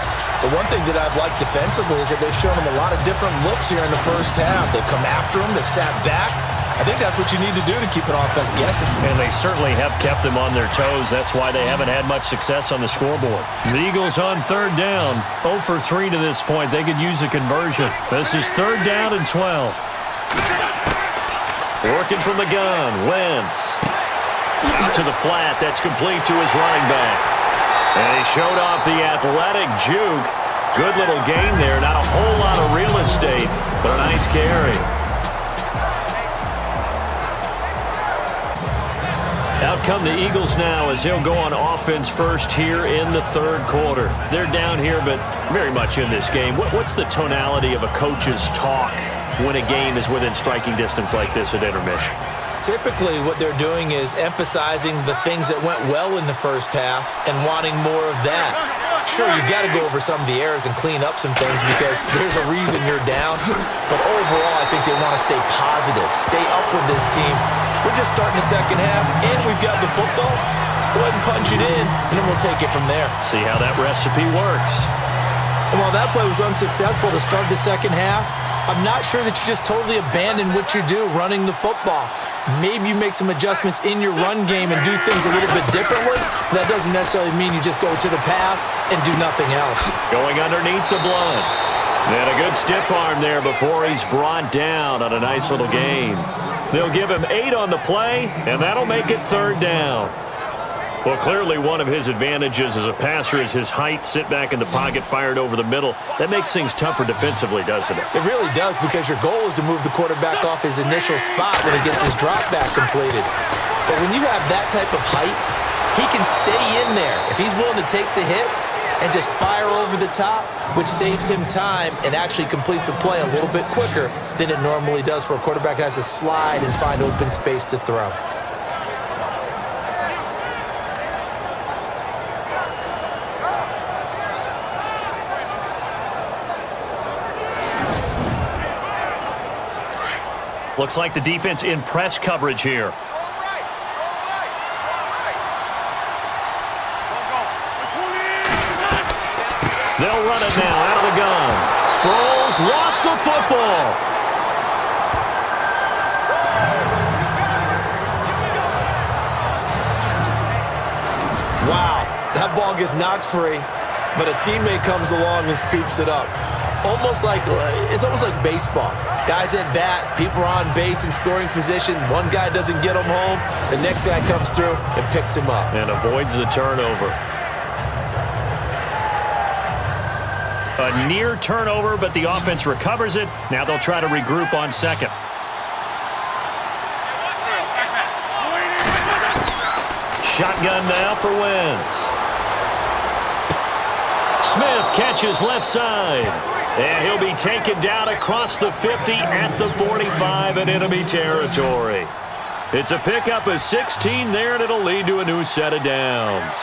The one thing that I've liked defensively is that they've shown him a lot of different looks here in the first half. They've come after him. They've sat back. I think that's what you need to do to keep an offense guessing. And they certainly have kept them on their toes. That's why they haven't had much success on the scoreboard. The Eagles on third down. 0 for 3 to this point. They could use a conversion. This is third down and 12. Working from the gun, Wentz. Out to the flat, that's complete to his running back. And he showed off the athletic juke. Good little gain there, not a whole lot of real estate, but a nice carry. Out come the Eagles now as he'll go on offense first here in the third quarter. They're down here, but very much in this game. What's the tonality of a coach's talk when a game is within striking distance like this at intermission? Typically, what they're doing is emphasizing the things that went well in the first half and wanting more of that. Sure, you've got to go over some of the errors and clean up some things because there's a reason you're down. But overall, I think they want to stay positive, stay up with this team. We're just starting the second half, and we've got the football. Let's go ahead and punch it in, and then we'll take it from there. See how that recipe works. And while that play was unsuccessful to start the second half, I'm not sure that you just totally abandon what you do running the football. Maybe you make some adjustments in your run game and do things a little bit differently, but that doesn't necessarily mean you just go to the pass and do nothing else. Going underneath to Blunt. And a good stiff arm there before he's brought down on a nice little gain. They'll give him 8 on the play, and that'll make it third down. Well, clearly one of his advantages as a passer is his height, sit back in the pocket, fired over the middle. That makes things tougher defensively, doesn't it? It really does, because your goal is to move the quarterback off his initial spot when he gets his drop back completed. But when you have that type of height, he can stay in there if he's willing to take the hits and just fire over the top, which saves him time and actually completes a play a little bit quicker than it normally does for a quarterback who has to slide and find open space to throw. Looks like the defense in press coverage here. They'll run it now out of the gun. Sproles lost the football. Wow, that ball gets knocked free, but a teammate comes along and scoops it up. It's almost like baseball. Guys at bat, people are on base in scoring position. One guy doesn't get him home. The next guy comes through and picks him up. And avoids the turnover. A near turnover, but the offense recovers it. Now they'll try to regroup on second. Shotgun now for Wentz. Smith catches left side. And he'll be taken down across the 50 at the 45 in enemy territory. It's a pickup of 16 there, and it'll lead to a new set of downs.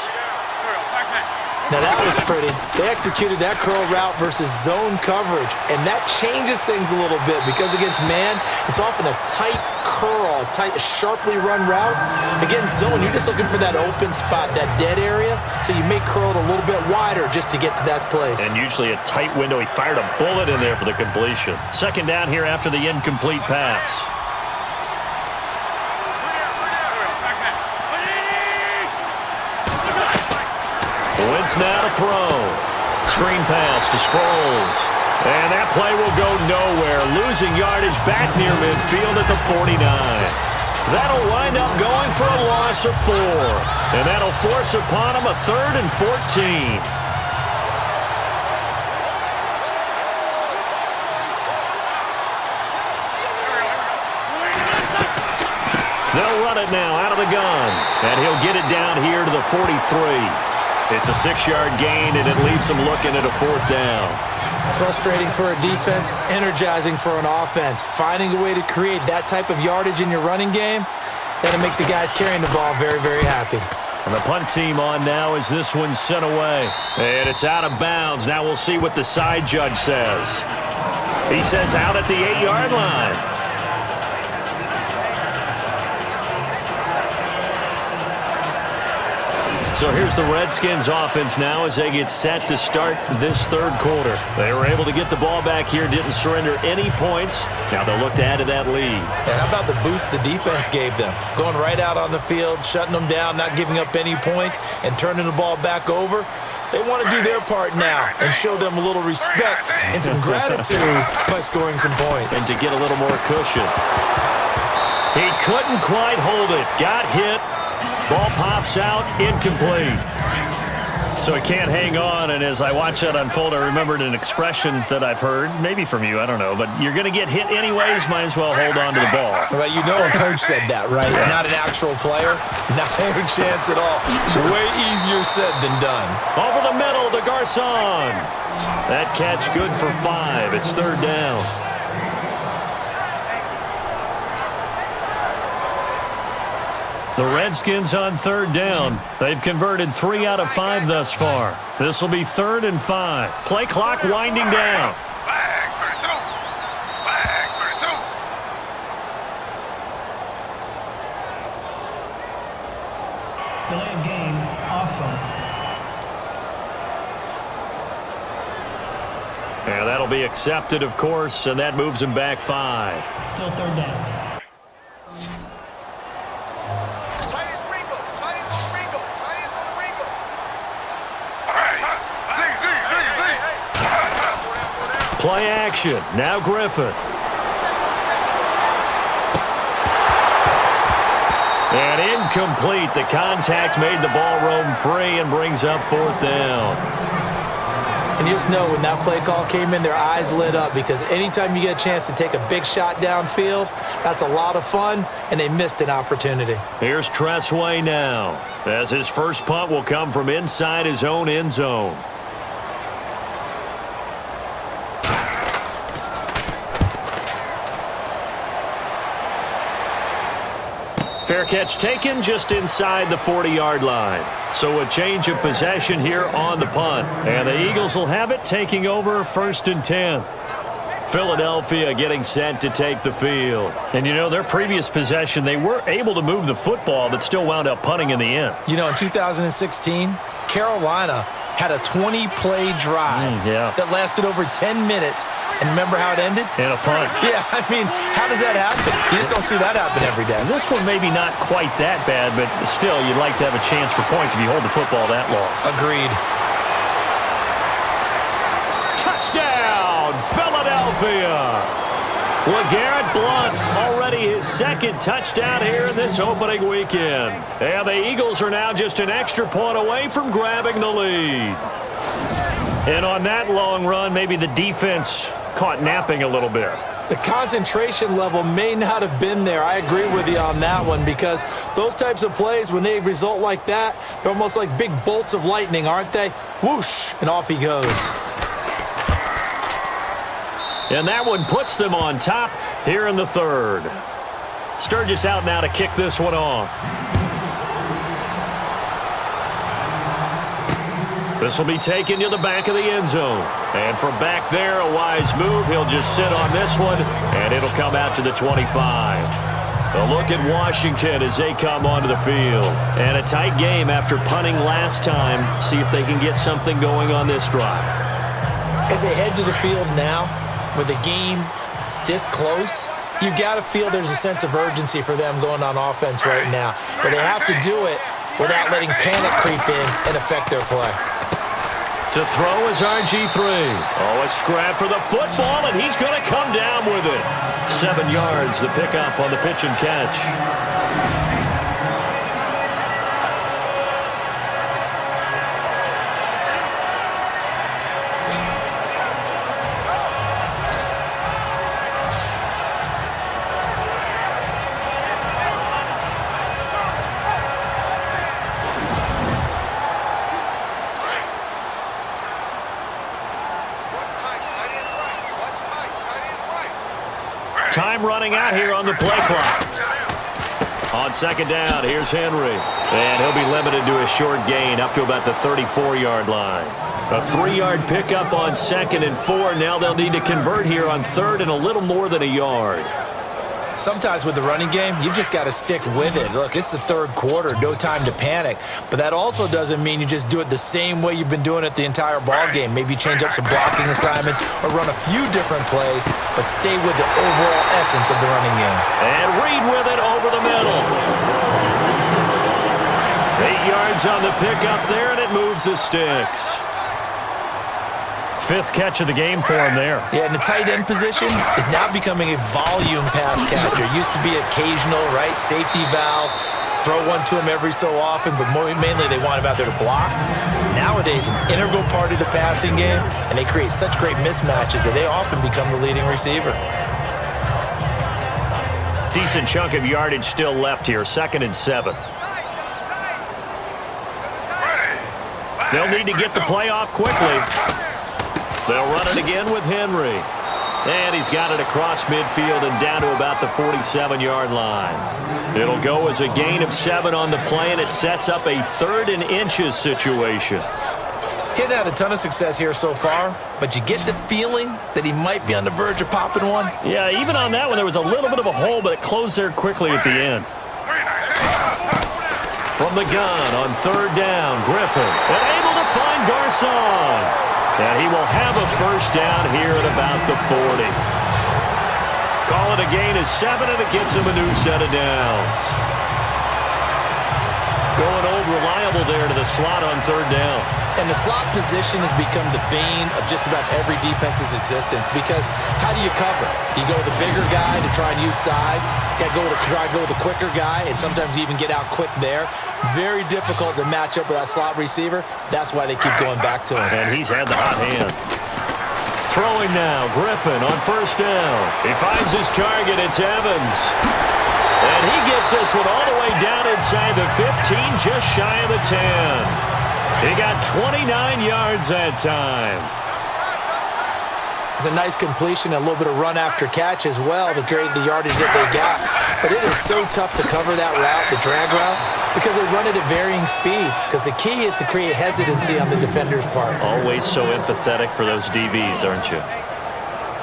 Now that was pretty. They executed that curl route versus zone coverage, and that changes things a little bit because against man, it's often a tight curl, sharply run route. Against zone, you're just looking for that open spot, that dead area, so you may curl it a little bit wider just to get to that place. And usually a tight window. He fired a bullet in there for the completion. Second down here after the incomplete pass. Wentz now to throw. Screen pass to Sproles. And that play will go nowhere. Losing yardage back near midfield at the 49. That'll wind up going for a loss of 4. And that'll force upon him a 3rd and 14. They'll run it now out of the gun. And he'll get it down here to the 43. It's a 6-yard gain, and it leaves them looking at a 4th down. Frustrating for a defense, energizing for an offense. Finding a way to create that type of yardage in your running game, that'll make the guys carrying the ball very, very happy. And the punt team on now as this one's sent away. And it's out of bounds. Now we'll see what the side judge says. He says out at the 8-yard line. So here's the Redskins offense now as they get set to start this third quarter. They were able to get the ball back here, didn't surrender any points. Now they'll look to add to that lead. Yeah, how about the boost the defense gave them? Going right out on the field, shutting them down, not giving up any points, and turning the ball back over. They want to do their part now and show them a little respect and some gratitude by scoring some points. And to get a little more cushion. He couldn't quite hold it. Got hit. Ball pops out, incomplete. So he can't hang on, and as I watch that unfold, I remembered an expression that I've heard, maybe from you, I don't know, but you're going to get hit anyways, might as well hold on to the ball. Well, you know a coach said that, right? Yeah. Not an actual player. Not a chance at all. Way easier said than done. Over the middle to Garcon. That catch good for 5. It's third down. The Redskins on third down. They've converted 3 out of 5 thus far. This will be 3rd and 5. Play clock winding down. Delay of game, offense. And that'll be accepted, of course, and that moves him back 5. Still third down. Play action. Now Griffin. And incomplete. The contact made the ball roam free and brings up 4th down. And you just know when that play call came in, their eyes lit up because anytime you get a chance to take a big shot downfield, that's a lot of fun, and they missed an opportunity. Here's Tressway now, as his first punt will come from inside his own end zone. Fair catch taken just inside the 40-yard line. So a change of possession here on the punt. And the Eagles will have it, taking over 1st and 10. Philadelphia getting set to take the field. And, you know, their previous possession, they were able to move the football but still wound up punting in the end. You know, in 2016, Carolina had a 20-play drive that lasted over 10 minutes. And remember how it ended? In a punt. Yeah, I mean, how does that happen? You just don't see that happen every day. This one maybe not quite that bad, but still, you'd like to have a chance for points if you hold the football that long. Agreed. Touchdown, Philadelphia! LeGarrette Blount, already his 2nd touchdown here in this opening weekend. And the Eagles are now just an extra point away from grabbing the lead. And on that long run, maybe the defense caught napping a little bit. The concentration level may not have been there. I agree with you on that one because those types of plays, when they result like that, they're almost like big bolts of lightning, aren't they? Whoosh, and off he goes. And that one puts them on top here in the 3rd. Sturgis out now to kick this one off. This will be taken to the back of the end zone. And from back there, a wise move. He'll just sit on this one, and it'll come out to the 25. A look at Washington as they come onto the field. And a tight game after punting last time. See if they can get something going on this drive. As they head to the field now, with the game this close, you've got to feel there's a sense of urgency for them going on offense right now. But they have to do it without letting panic creep in and affect their play. To throw is RG3. Oh, a scrap for the football, and he's going to come down with it. 7 yards, the pickup on the pitch and catch. Time running out here on the play clock. On 2nd down, here's Henry. And he'll be limited to a short gain up to about the 34-yard line. A 3-yard pickup on 2nd and 4. Now they'll need to convert here on 3rd and a little more than a yard. Sometimes with the running game, you've just got to stick with it. Look, it's the 3rd quarter, no time to panic. But that also doesn't mean you just do it the same way you've been doing it the entire ball game. Maybe change up some blocking assignments or run a few different plays, but stay with the overall essence of the running game. And Reed with it over the middle. 8 yards on the pickup there, and it moves the sticks. 5th catch of the game for him there. Yeah, and the tight end position is now becoming a volume pass catcher. Used to be occasional, right? Safety valve. throw one to him every so often, but mainly they want him out there to block. Nowadays, an integral part of the passing game, and they create such great mismatches that they often become the leading receiver. Decent chunk of yardage still left here, 2nd and 7. They'll need to get the play off quickly. They'll run it again with Henry. And he's got it across midfield and down to about the 47-yard line. It'll go as a gain of 7 on the play, and it sets up a 3rd and inches situation. He's had a ton of success here so far, but you get the feeling that he might be on the verge of popping one. Yeah, even on that one, there was a little bit of a hole, but it closed there quickly at the end. From the gun on 3rd down, Griffin, and able to find Garcon. And he will have a 1st down here at about the 40. Call it a gain of 7, and it gets him a new set of downs. Going old reliable there to the slot on 3rd down. And the slot position has become the bane of just about every defense's existence, because how do you cover? Do you go with the bigger guy to try and use size? You got to try to go with the quicker guy, and sometimes you even get out quick there. Very difficult to match up with that slot receiver. That's why they keep going back to him. And he's had the hot hand. Throwing now, Griffin on 1st down. He finds his target. It's Evans. And he gets this one all the way down inside the 15, just shy of the 10. He got 29 yards that time. It's a nice completion, a little bit of run after catch as well to create the yardage that they got. But it is so tough to cover that route, the drag route, because they run it at varying speeds. Because the key is to create hesitancy on the defender's part. Always so empathetic for those DBs, aren't you?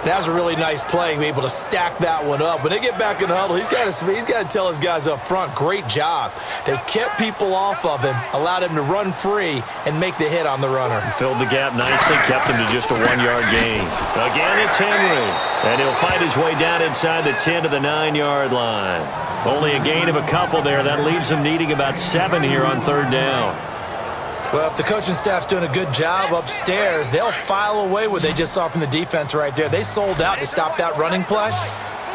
That was a really nice play, able to stack that one up. When they get back in the huddle, he's got to tell his guys up front, great job. They kept people off of him, allowed him to run free, and make the hit on the runner. Filled the gap nicely, kept him to just a 1-yard gain. Again, it's Henry. And he'll find his way down inside the 10 to the 9-yard line. Only a gain of a couple there. That leaves him needing about 7 here on 3rd down. Well, if the coaching staff's doing a good job upstairs, they'll file away what they just saw from the defense right there. They sold out to stop that running play.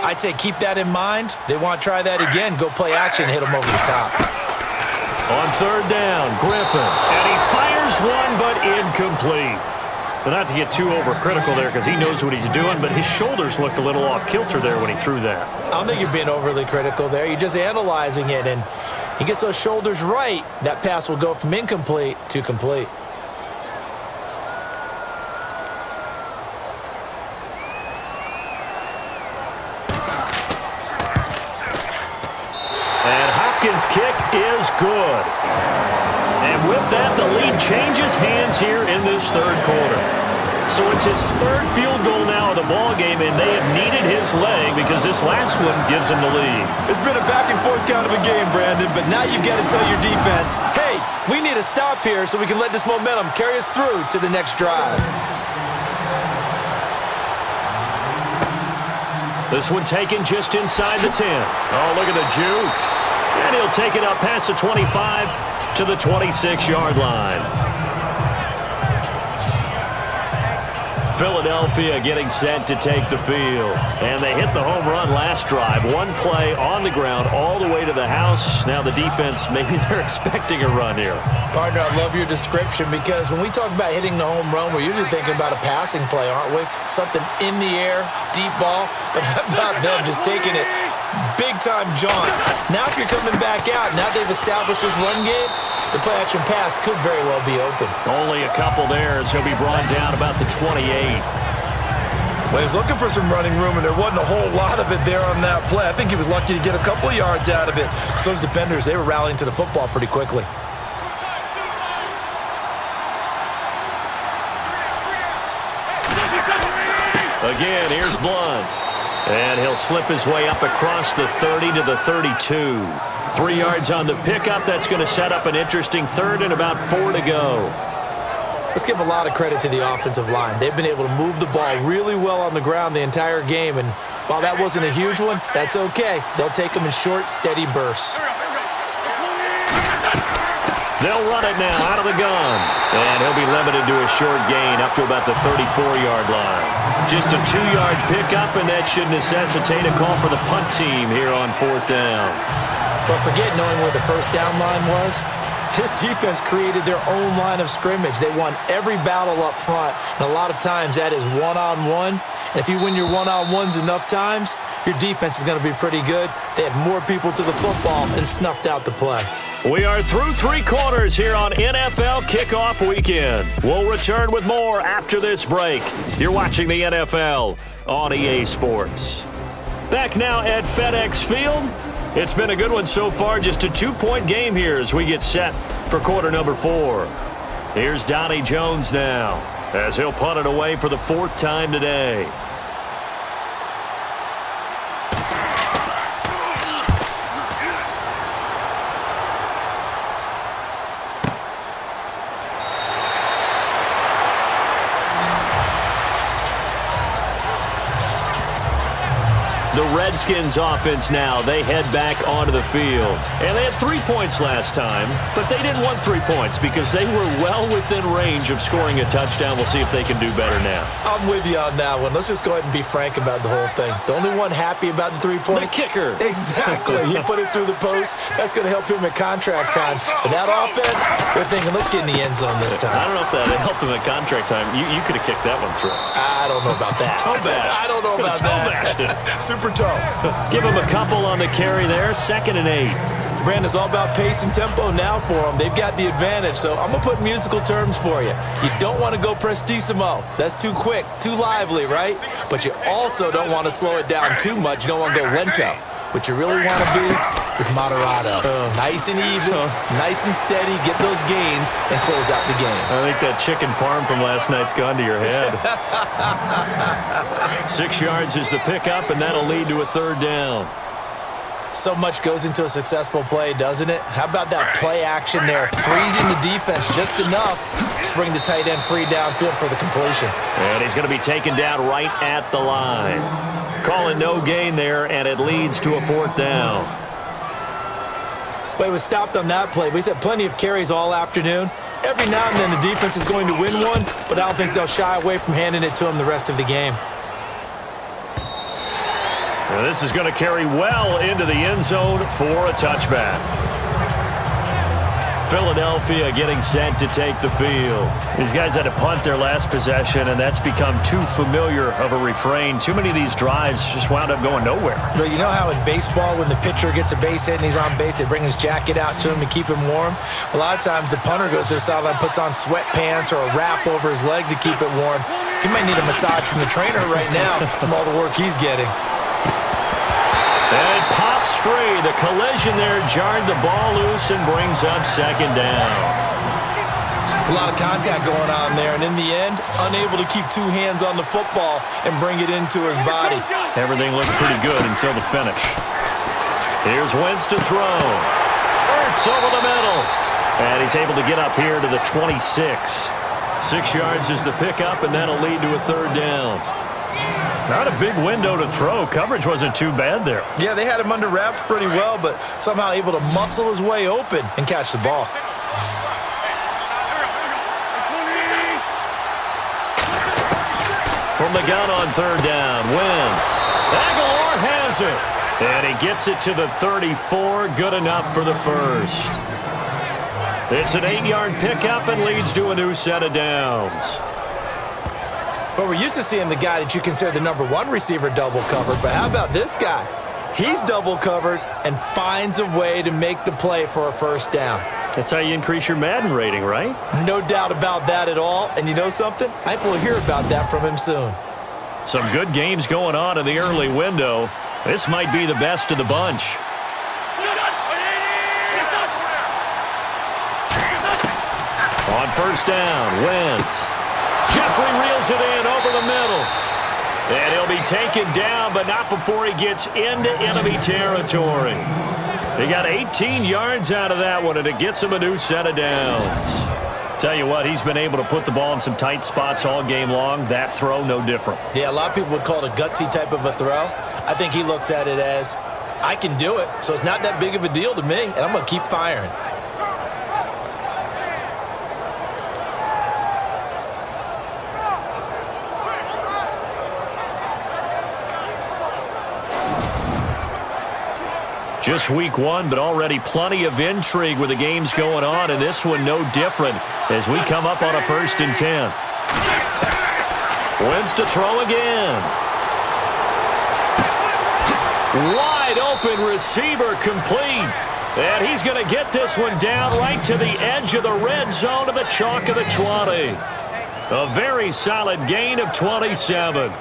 I'd say keep that in mind. They want to try that again, go play action, hit them over the top. On 3rd down, Griffin. And he fires one, but incomplete. But not to get too overcritical there because he knows what he's doing, but his shoulders looked a little off kilter there when he threw that. I don't think you're being overly critical there. You're just analyzing it, and he gets those shoulders right, that pass will go from incomplete to complete. And Hopkins' kick is good. And with that, the lead changes hands here in this 3rd quarter. So it's his 3rd field goal now of the ball game, and they have needed his leg because this last one gives him the lead. It's been a back-and-forth kind of a game, Brandon, but now you've got to tell your defense, hey, we need to stop here so we can let this momentum carry us through to the next drive. This one taken just inside the 10. Oh, look at the juke. And he'll take it up past the 25 to the 26-yard line. Philadelphia getting set to take the field. And they hit the home run last drive. One play on the ground all the way to the house. Now the defense, maybe they're expecting a run here. Partner, I love your description because when we talk about hitting the home run, we're usually thinking about a passing play, aren't we? Something in the air, deep ball. But how about them just taking it big-time jaunt? Now if you're coming back out, now they've established this run game, the play-action pass could very well be open. Only a couple there as he'll be brought down about the 28. Well, he was looking for some running room, and there wasn't a whole lot of it there on that play. I think he was lucky to get a couple of yards out of it. So those defenders, they were rallying to the football pretty quickly. Again, here's Blunt. And he'll slip his way up across the 30 to the 32. 3 yards on the pickup. That's going to set up an interesting 3rd and about 4 to go. Let's give a lot of credit to the offensive line. They've been able to move the ball really well on the ground the entire game. And while that wasn't a huge one, that's okay. They'll take them in short, steady bursts. They'll run it now out of the gun. And he'll be limited to a short gain up to about the 34-yard line. Just a 2-yard pickup, and that should necessitate a call for the punt team here on 4th down. But forget knowing where the first down line was. This defense created their own line of scrimmage. They won every battle up front, and a lot of times that is one-on-one. And if you win your one-on-ones enough times, your defense is going to be pretty good. They had more people to the football and snuffed out the play. We are through 3 quarters here on NFL Kickoff Weekend. We'll return with more after this break. You're watching the NFL on EA Sports. Back now at FedEx Field. It's been a good one so far, just a 2-point game here as we get set for quarter number 4. Here's Donnie Jones now as he'll punt it away for the 4th time today. The Redskins offense now, they head back onto the field. And they had 3 points last time, but they didn't want 3 points because they were well within range of scoring a touchdown. We'll see if they can do better now. I'm with you on that one. Let's just go ahead and be frank about the whole thing. The only one happy about the 3-point? The kicker. Exactly. He put it through the post. That's going to help him at contract time. But that offense, they're thinking, let's get in the end zone this time. I don't know if that helped him at contract time. You could have kicked that one through. I don't know about that. Toe bash. I don't know about Toe that. bashed it. Super toe. Give him a couple on the carry there. 2nd and 8. Brandon, it's all about pace and tempo now for them. They've got the advantage, so I'm going to put musical terms for you. You don't want to go prestissimo. That's too quick, too lively, right? But you also don't want to slow it down too much. You don't want to go lento. What you really want to be is moderato. Nice and even, nice and steady, get those gains, and close out the game. I think that chicken parm from last night's gone to your head. 6 yards is the pickup, and that'll lead to a 3rd down. So much goes into a successful play, doesn't it? How about that play action there? Freezing the defense just enough to bring the tight end free downfield for the completion. And he's going to be taken down right at the line. Calling no gain there, and it leads to a 4th down. Well, he was stopped on that play, but he's had plenty of carries all afternoon. Every now and then the defense is going to win one, but I don't think they'll shy away from handing it to him the rest of the game. Now this is going to carry well into the end zone for a touchback. Philadelphia getting set to take the field. These guys had to punt their last possession, and that's become too familiar of a refrain. Too many of these drives just wound up going nowhere. But you know how in baseball, when the pitcher gets a base hit and he's on base, they bring his jacket out to him to keep him warm? A lot of times the punter goes to the sideline, puts on sweatpants or a wrap over his leg to keep it warm. He might need a massage from the trainer right now from all the work he's getting. And it pops free. The collision there jarred the ball loose and brings up 2nd down. It's a lot of contact going on there, and in the end, unable to keep 2 hands on the football and bring it into his body. Everything looked pretty good until the finish. Here's Wentz to throw. Hurts over the middle. And he's able to get up here to the 26. 6 yards is the pickup, and that'll lead to a 3rd down. Not a big window to throw. Coverage wasn't too bad there. Yeah, they had him under wraps pretty well, but somehow able to muscle his way open and catch the ball. From the gun on 3rd down, Wentz. Aguilar has it. And he gets it to the 34. Good enough for the 1st. It's an 8-yard pickup and leads to a new set of downs. But we're used to seeing the guy that you consider the number 1 receiver double covered. But how about this guy? He's double covered and finds a way to make the play for a 1st down. That's how you increase your Madden rating, right? No doubt about that at all. And you know something? I think we'll hear about that from him soon. Some good games going on in the early window. This might be the best of the bunch. On 1st down, Wentz. Jeffrey reels it in over the middle. And he'll be taken down, but not before he gets into enemy territory. He got 18 yards out of that one, and it gets him a new set of downs. Tell you what, he's been able to put the ball in some tight spots all game long. That throw, no different. Yeah, a lot of people would call it a gutsy type of a throw. I think he looks at it as, I can do it, so it's not that big of a deal to me, and I'm going to keep firing. Just week 1, but already plenty of intrigue with the games going on, and this one no different as we come up on a 1st and 10. Wins to throw again. Wide open receiver complete. And he's going to get this one down right to the edge of the red zone of the chalk of the 20. A very solid gain of 27.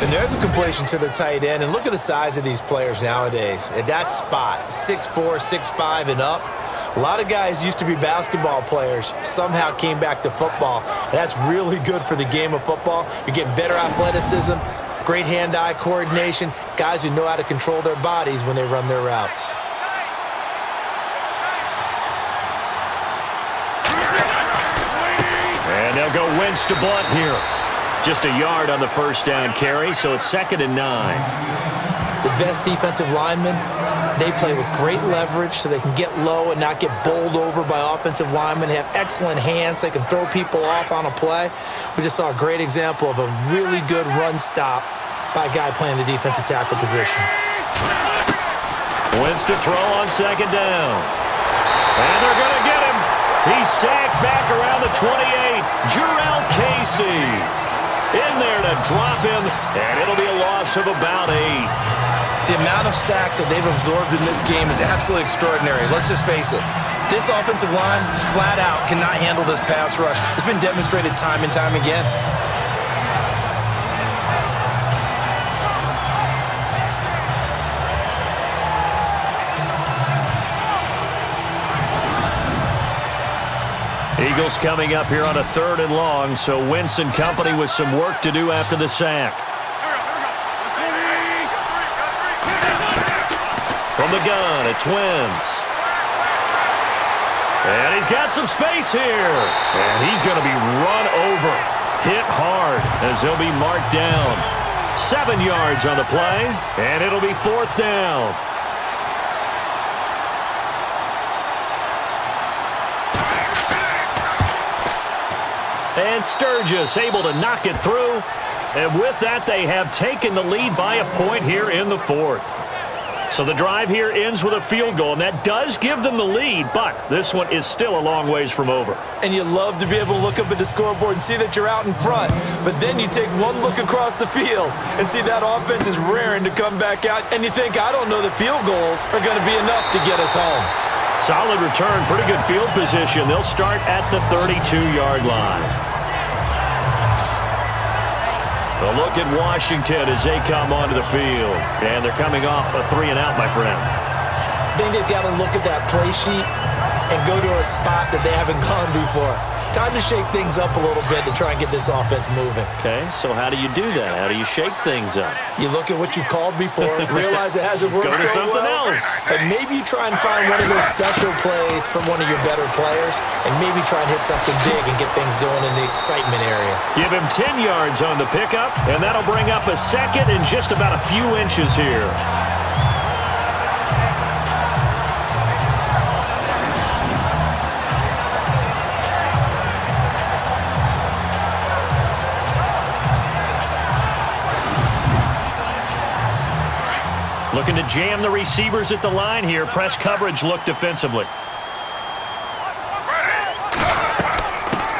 And there's a completion to the tight end. And look at the size of these players nowadays. At that spot, 6'4", 6'5", and up. A lot of guys used to be basketball players, somehow came back to football. And that's really good for the game of football. You're getting better athleticism, great hand-eye coordination, guys who know how to control their bodies when they run their routes. And they'll go Wentz to Blunt here. Just a yard on the 1st down carry, so it's 2nd and 9. The best defensive linemen, they play with great leverage so they can get low and not get bowled over by offensive linemen. They have excellent hands. They can throw people off on a play. We just saw a great example of a really good run stop by a guy playing the defensive tackle position. Wentz to throw on 2nd down. And they're going to get him. He's sacked back around the 28. Jurrell Casey in there to drop him, and it'll be a loss of about 8. The amount of sacks that they've absorbed in this game is absolutely extraordinary. Let's just face it. This offensive line, flat out, cannot handle this pass rush. It's been demonstrated time and time again. Eagles coming up here on a 3rd and long, so Wentz and company with some work to do after the sack. From the gun, it's Wentz. And he's got some space here. And he's going to be run over, hit hard as he'll be marked down. 7 yards on the play, and it'll be 4th down. And Sturgis able to knock it through. And with that, they have taken the lead by a point here in the 4th. So the drive here ends with a field goal, and that does give them the lead, but this one is still a long ways from over. And you love to be able to look up at the scoreboard and see that you're out in front, but then you take one look across the field and see that offense is raring to come back out, and you think, I don't know, the field goals are going to be enough to get us home. Solid return, pretty good field position. They'll start at the 32-yard line. A look at Washington as they come onto the field. And they're coming off a 3-and-out, my friend. I think they've got to look at that play sheet and go to a spot that they haven't gone before. Time to shake things up a little bit to try and get this offense moving. Okay, so how do you do that? How do you shake things up? You look at what you've called before, realize it hasn't worked Go to so something well, else. and maybe you try and find one of those special plays from one of your better players, and maybe try and hit something big and get things going in the excitement area. Give him 10 yards on the pickup, and that'll bring up a 2nd and just about a few inches here. Looking to jam the receivers at the line here. Press coverage look defensively.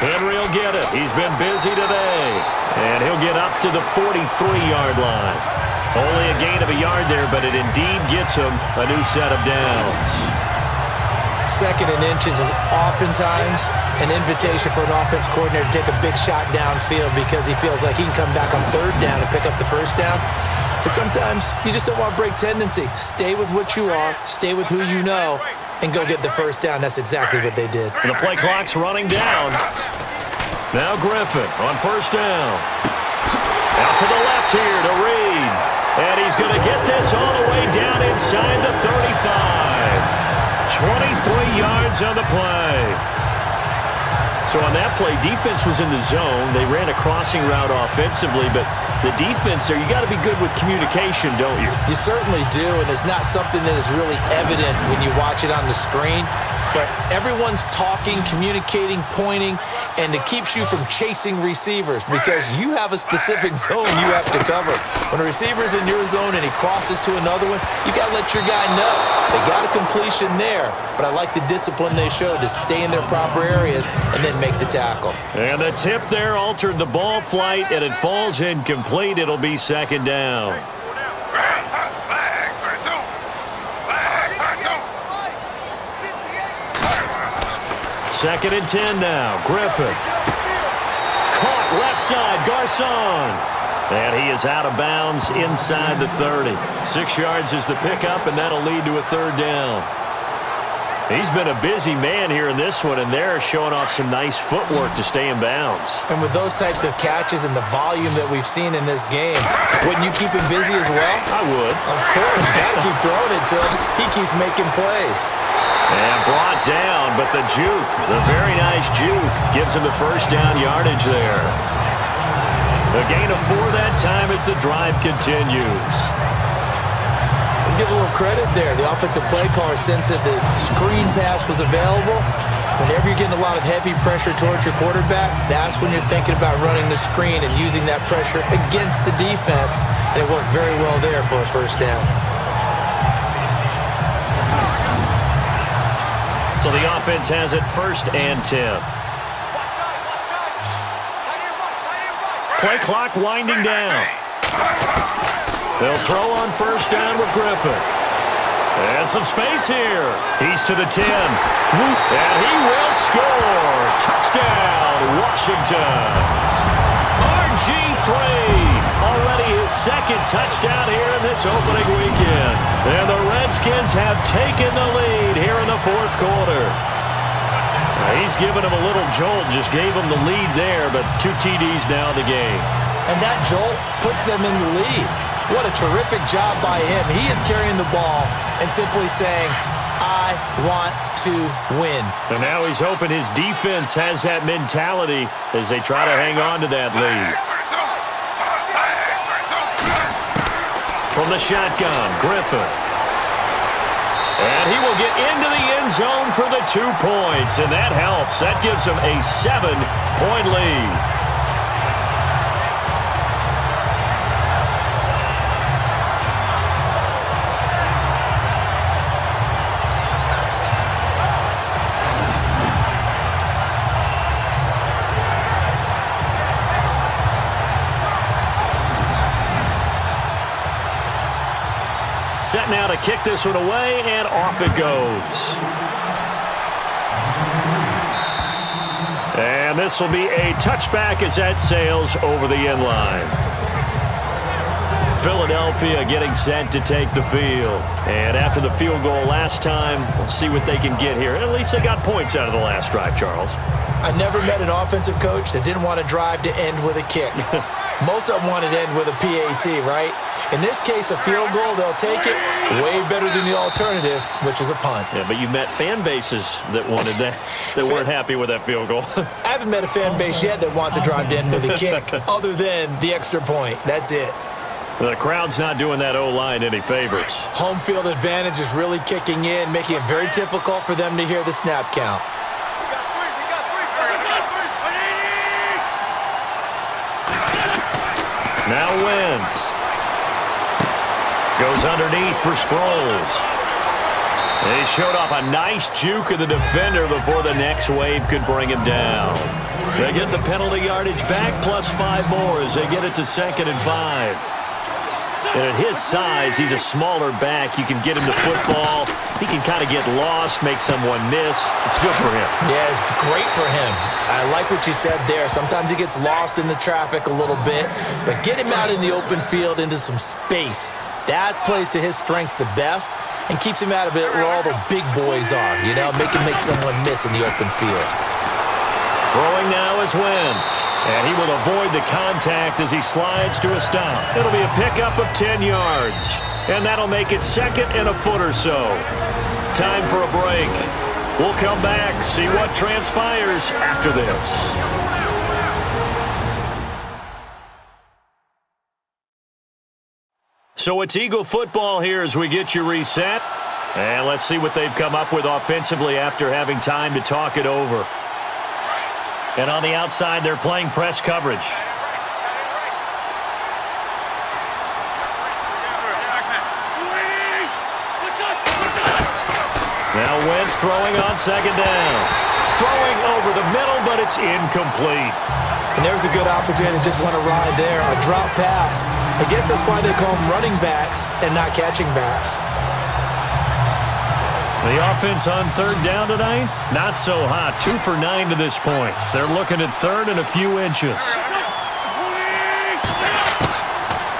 Henry will get it. He's been busy today. And he'll get up to the 43-yard line. Only a gain of a yard there, but it indeed gets him a new set of downs. 2nd and inches is oftentimes an invitation for an offense coordinator to take a big shot downfield because he feels like he can come back on 3rd down and pick up the 1st down. But sometimes you just don't want to break tendency. Stay with what you are, stay with who you know, and go get the 1st down. That's exactly what they did. And the play clock's running down. Now Griffin on 1st down. Out to the left here to Reed. And he's going to get this all the way down inside the 35. 23 yards on the play. So on that play, defense was in the zone. They ran a crossing route offensively, but the defense there, you got to be good with communication, don't you? You certainly do, and it's not something that is really evident when you watch it on the screen. But everyone's talking, communicating, pointing, and it keeps you from chasing receivers because you have a specific zone you have to cover. When a receiver's in your zone and he crosses to another one, you got to let your guy know. They got a completion there, but I like the discipline they showed to stay in their proper areas and then make the tackle. And the tip there altered the ball flight, and it falls incomplete. It'll be second down. Second and 10 now. Griffin. Caught left side. Garcon. And he is out of bounds inside the 30. 6 yards is the pickup, and that'll lead to a third down. He's been a busy man here in this one, and they're showing off some nice footwork to stay in bounds. And with those types of catches and the volume that we've seen in this game, wouldn't you keep him busy as well? I would. Of course. You got to keep throwing it to him. He keeps making plays. And brought down, but the juke, the very nice juke, gives him the first down yardage there. The gain of 4 that time as the drive continues. Let's give a little credit there. The offensive play caller sensed that the screen pass was available. Whenever you're getting a lot of heavy pressure towards your quarterback, that's when you're thinking about running the screen and using that pressure against the defense. And it worked very well there for a first down. So the offense has it 1st and 10. Play clock winding down. They'll throw on first down with Griffin. And some space here. He's to the 10. And he will score. Touchdown, Washington. RG3. Already his second touchdown here in this opening weekend. And the Redskins have taken the lead here in the 4th quarter. He's given him a little jolt, just gave him the lead there, but 2 TDs now in the game. And that jolt puts them in the lead. What a terrific job by him. He is carrying the ball and simply saying, I want to win. And now he's hoping his defense has that mentality as they try to hang on to that lead. From the shotgun, Griffin. And he will get into the end zone for the 2 points, and that helps. That gives him a 7-point lead. Set now to kick this one away, and off it goes. And this will be a touchback as that sails over the end line. Philadelphia getting set to take the field. And after the field goal last time, we'll see what they can get here. At least they got points out of the last drive, Charles. I never met an offensive coach that didn't want to drive to end with a kick. Most of them wanted to end with a PAT, right? In this case, a field goal, they'll take it. Way better than the alternative, which is a punt. Yeah, but you met fan bases that wanted that, that weren't happy with that field goal. I haven't met a fan base yet that wants to drive to end with a kick, other than the extra point. That's it. The crowd's not doing that O-line any favors. Home field advantage is really kicking in, making it very difficult for them to hear the snap count. Now Wentz. Goes underneath for Sproles. And he showed off a nice juke of the defender before the next wave could bring him down. They get the penalty yardage back plus 5 more as they get it to 2nd and 5. And at his size, he's a smaller back. You can get him the football. He can kind of get lost, make someone miss. It's good for him. Yeah, it's great for him. I like what you said there. Sometimes he gets lost in the traffic a little bit, but get him out in the open field into some space. That plays to his strengths the best and keeps him out of it where all the big boys are, you know, make someone miss in the open field. Throwing now is Wentz, and he will avoid the contact as he slides to a stop. It'll be a pickup of 10 yards, and that'll make it 2nd and a foot or so. Time for a break. We'll come back, see what transpires after this. So it's Eagle football here as we get you reset. And let's see what they've come up with offensively after having time to talk it over. And on the outside, they're playing press coverage. Now Wentz throwing on second down. Throwing over the middle, but it's incomplete. And there's a good opportunity to just want to ride there. A drop pass. I guess that's why they call them running backs and not catching backs. The offense on third down tonight, not so hot. 2 for 9 to this point. They're looking at third and a few inches.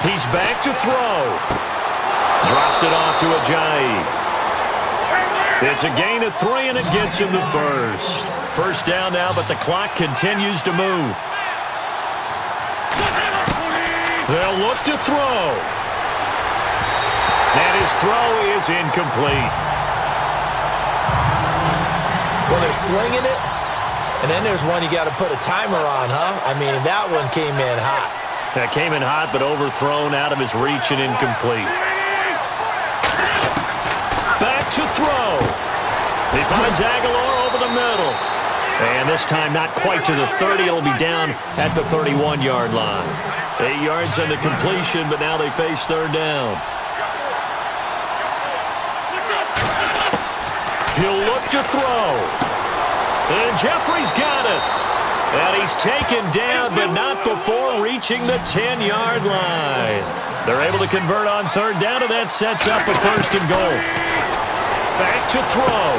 He's back to throw. Drops it off to Ajayi. It's a gain of 3, and it gets him to first. First down now, but the clock continues to move. They'll look to throw. And his throw is incomplete. Well, they're slinging it, and then there's one you got to put a timer on, huh? I mean, that one came in hot. That came in hot, but overthrown out of his reach and incomplete. Back to throw. He finds Aguilar over the middle. And this time not quite to the 30. It'll be down at the 31-yard line. 8 yards on the completion, but now they face third down. He'll look to throw. And Jeffrey's got it. And he's taken down, but not before reaching the 10-yard line. They're able to convert on third down, and that sets up a first and goal. Back to throw.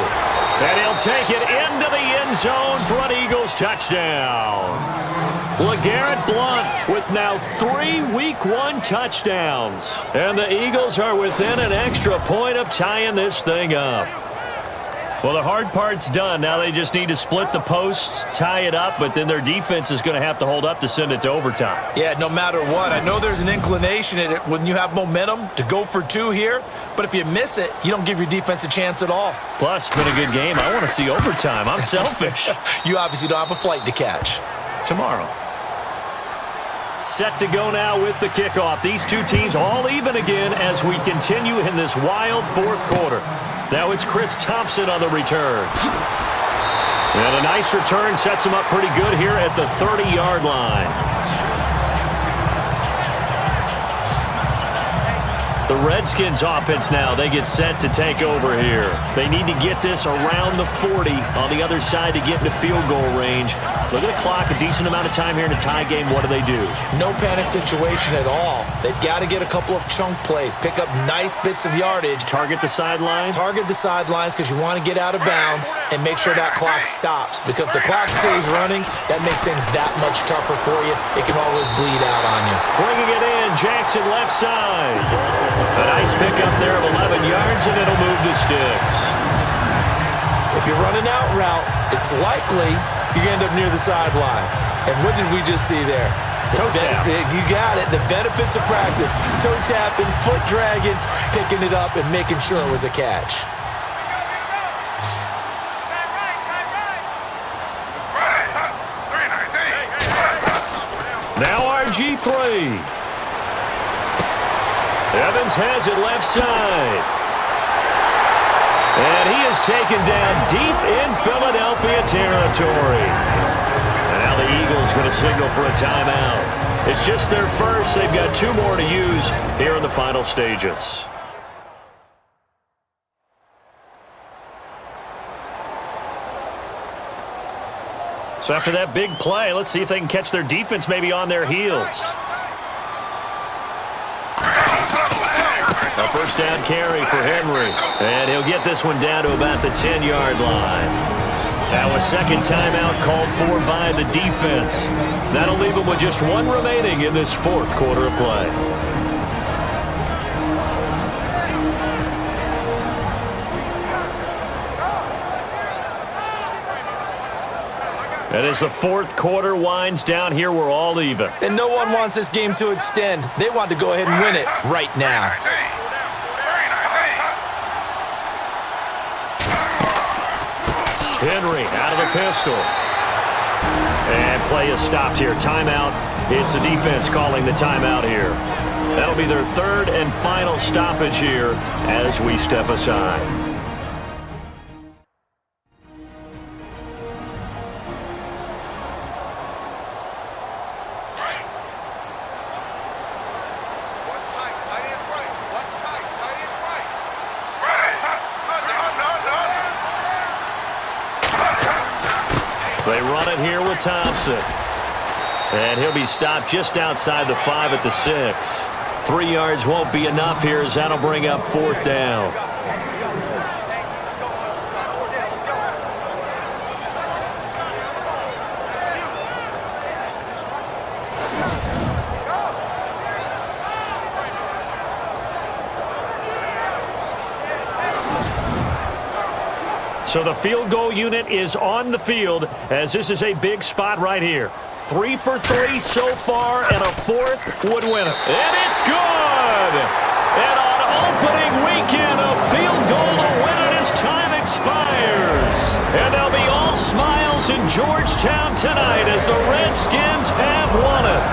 And he'll take it into the end zone for an Eagles touchdown. LeGarrette Blount with now 3 Week 1 touchdowns. And the Eagles are within an extra point of tying this thing up. Well, the hard part's done. Now they just need to split the posts, tie it up, but then their defense is going to have to hold up to send it to overtime. Yeah, no matter what. I know there's an inclination in it when you have momentum to go for 2 here, but if you miss it, you don't give your defense a chance at all. Plus, it's been a good game. I want to see overtime. I'm selfish. You obviously don't have a flight to catch. Tomorrow. Set to go now with the kickoff. These two teams all even again as we continue in this wild fourth quarter. Now it's Chris Thompson on the return. And a nice return sets him up pretty good here at the 30-yard line. The Redskins offense now, they get set to take over here. They need to get this around the 40 on the other side to get into field goal range. Look at the clock, a decent amount of time here in a tie game. What do? No panic situation at all. They've got to get a couple of chunk plays, pick up nice bits of yardage. Target the sidelines? Target the sidelines because you want to get out of bounds and make sure that clock stops. Because if the clock stays running, that makes things that much tougher for you. It can always bleed out on you. Bringing it in, Jackson left side. A nice pickup there of 11 yards, and it'll move the sticks. If you're running out route, it's likely you're going to end up near the sideline. And what did we just see there? Toe tap. You got it. The benefits of practice. Toe tapping, foot dragging, picking it up, and making sure it was a catch. Now RG3. Evans has it left side. And he is taken down deep in Philadelphia territory. And now the Eagles going to signal for a timeout. It's just their first. They've got 2 more to use here in the final stages. So after that big play, let's see if they can catch their defense maybe on their heels. A first down carry for Henry. And he'll get this one down to about the 10-yard line. Now a second timeout called for by the defense. That'll leave them with just 1 remaining in this fourth quarter of play. And as the fourth quarter winds down here, we're all even. And no one wants this game to extend. They want to go ahead and win it right now. Henry out of the pistol. And play is stopped here. Timeout. It's the defense calling the timeout here. That'll be their third and final stoppage here as we step aside. They run it here with Thompson. And he'll be stopped just outside the 5 at the 6. 3 yards won't be enough here as that'll bring up 4th down. So the field goal unit is on the field as this is a big spot right here. 3 for 3 so far, and a 4th would win it. And it's good! And on opening weekend, a field goal to win it as time expires. And they'll be all smiles in Georgetown tonight as the Redskins have won it.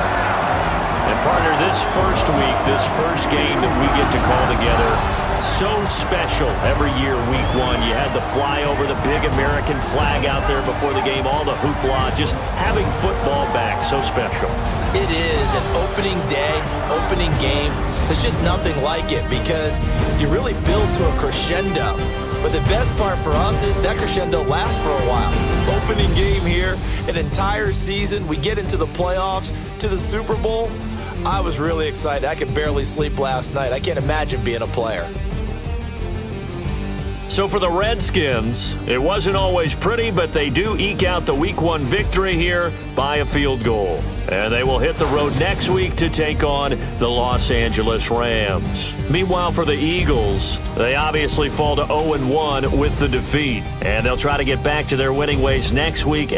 And partner, this first week, this first game that we get to call together, so special every year, week 1. You had the flyover, the big American flag out there before the game, all the hoopla, just having football back, so special. It is an opening day, opening game. There's just nothing like it because you really build to a crescendo. But the best part for us is that crescendo lasts for a while. Opening game here, an entire season. We get into the playoffs, to the Super Bowl. I was really excited. I could barely sleep last night. I can't imagine being a player. So for the Redskins, it wasn't always pretty, but they do eke out the Week 1 victory here by a field goal. And they will hit the road next week to take on the Los Angeles Rams. Meanwhile, for the Eagles, they obviously fall to 0-1 with the defeat. And they'll try to get back to their winning ways next week.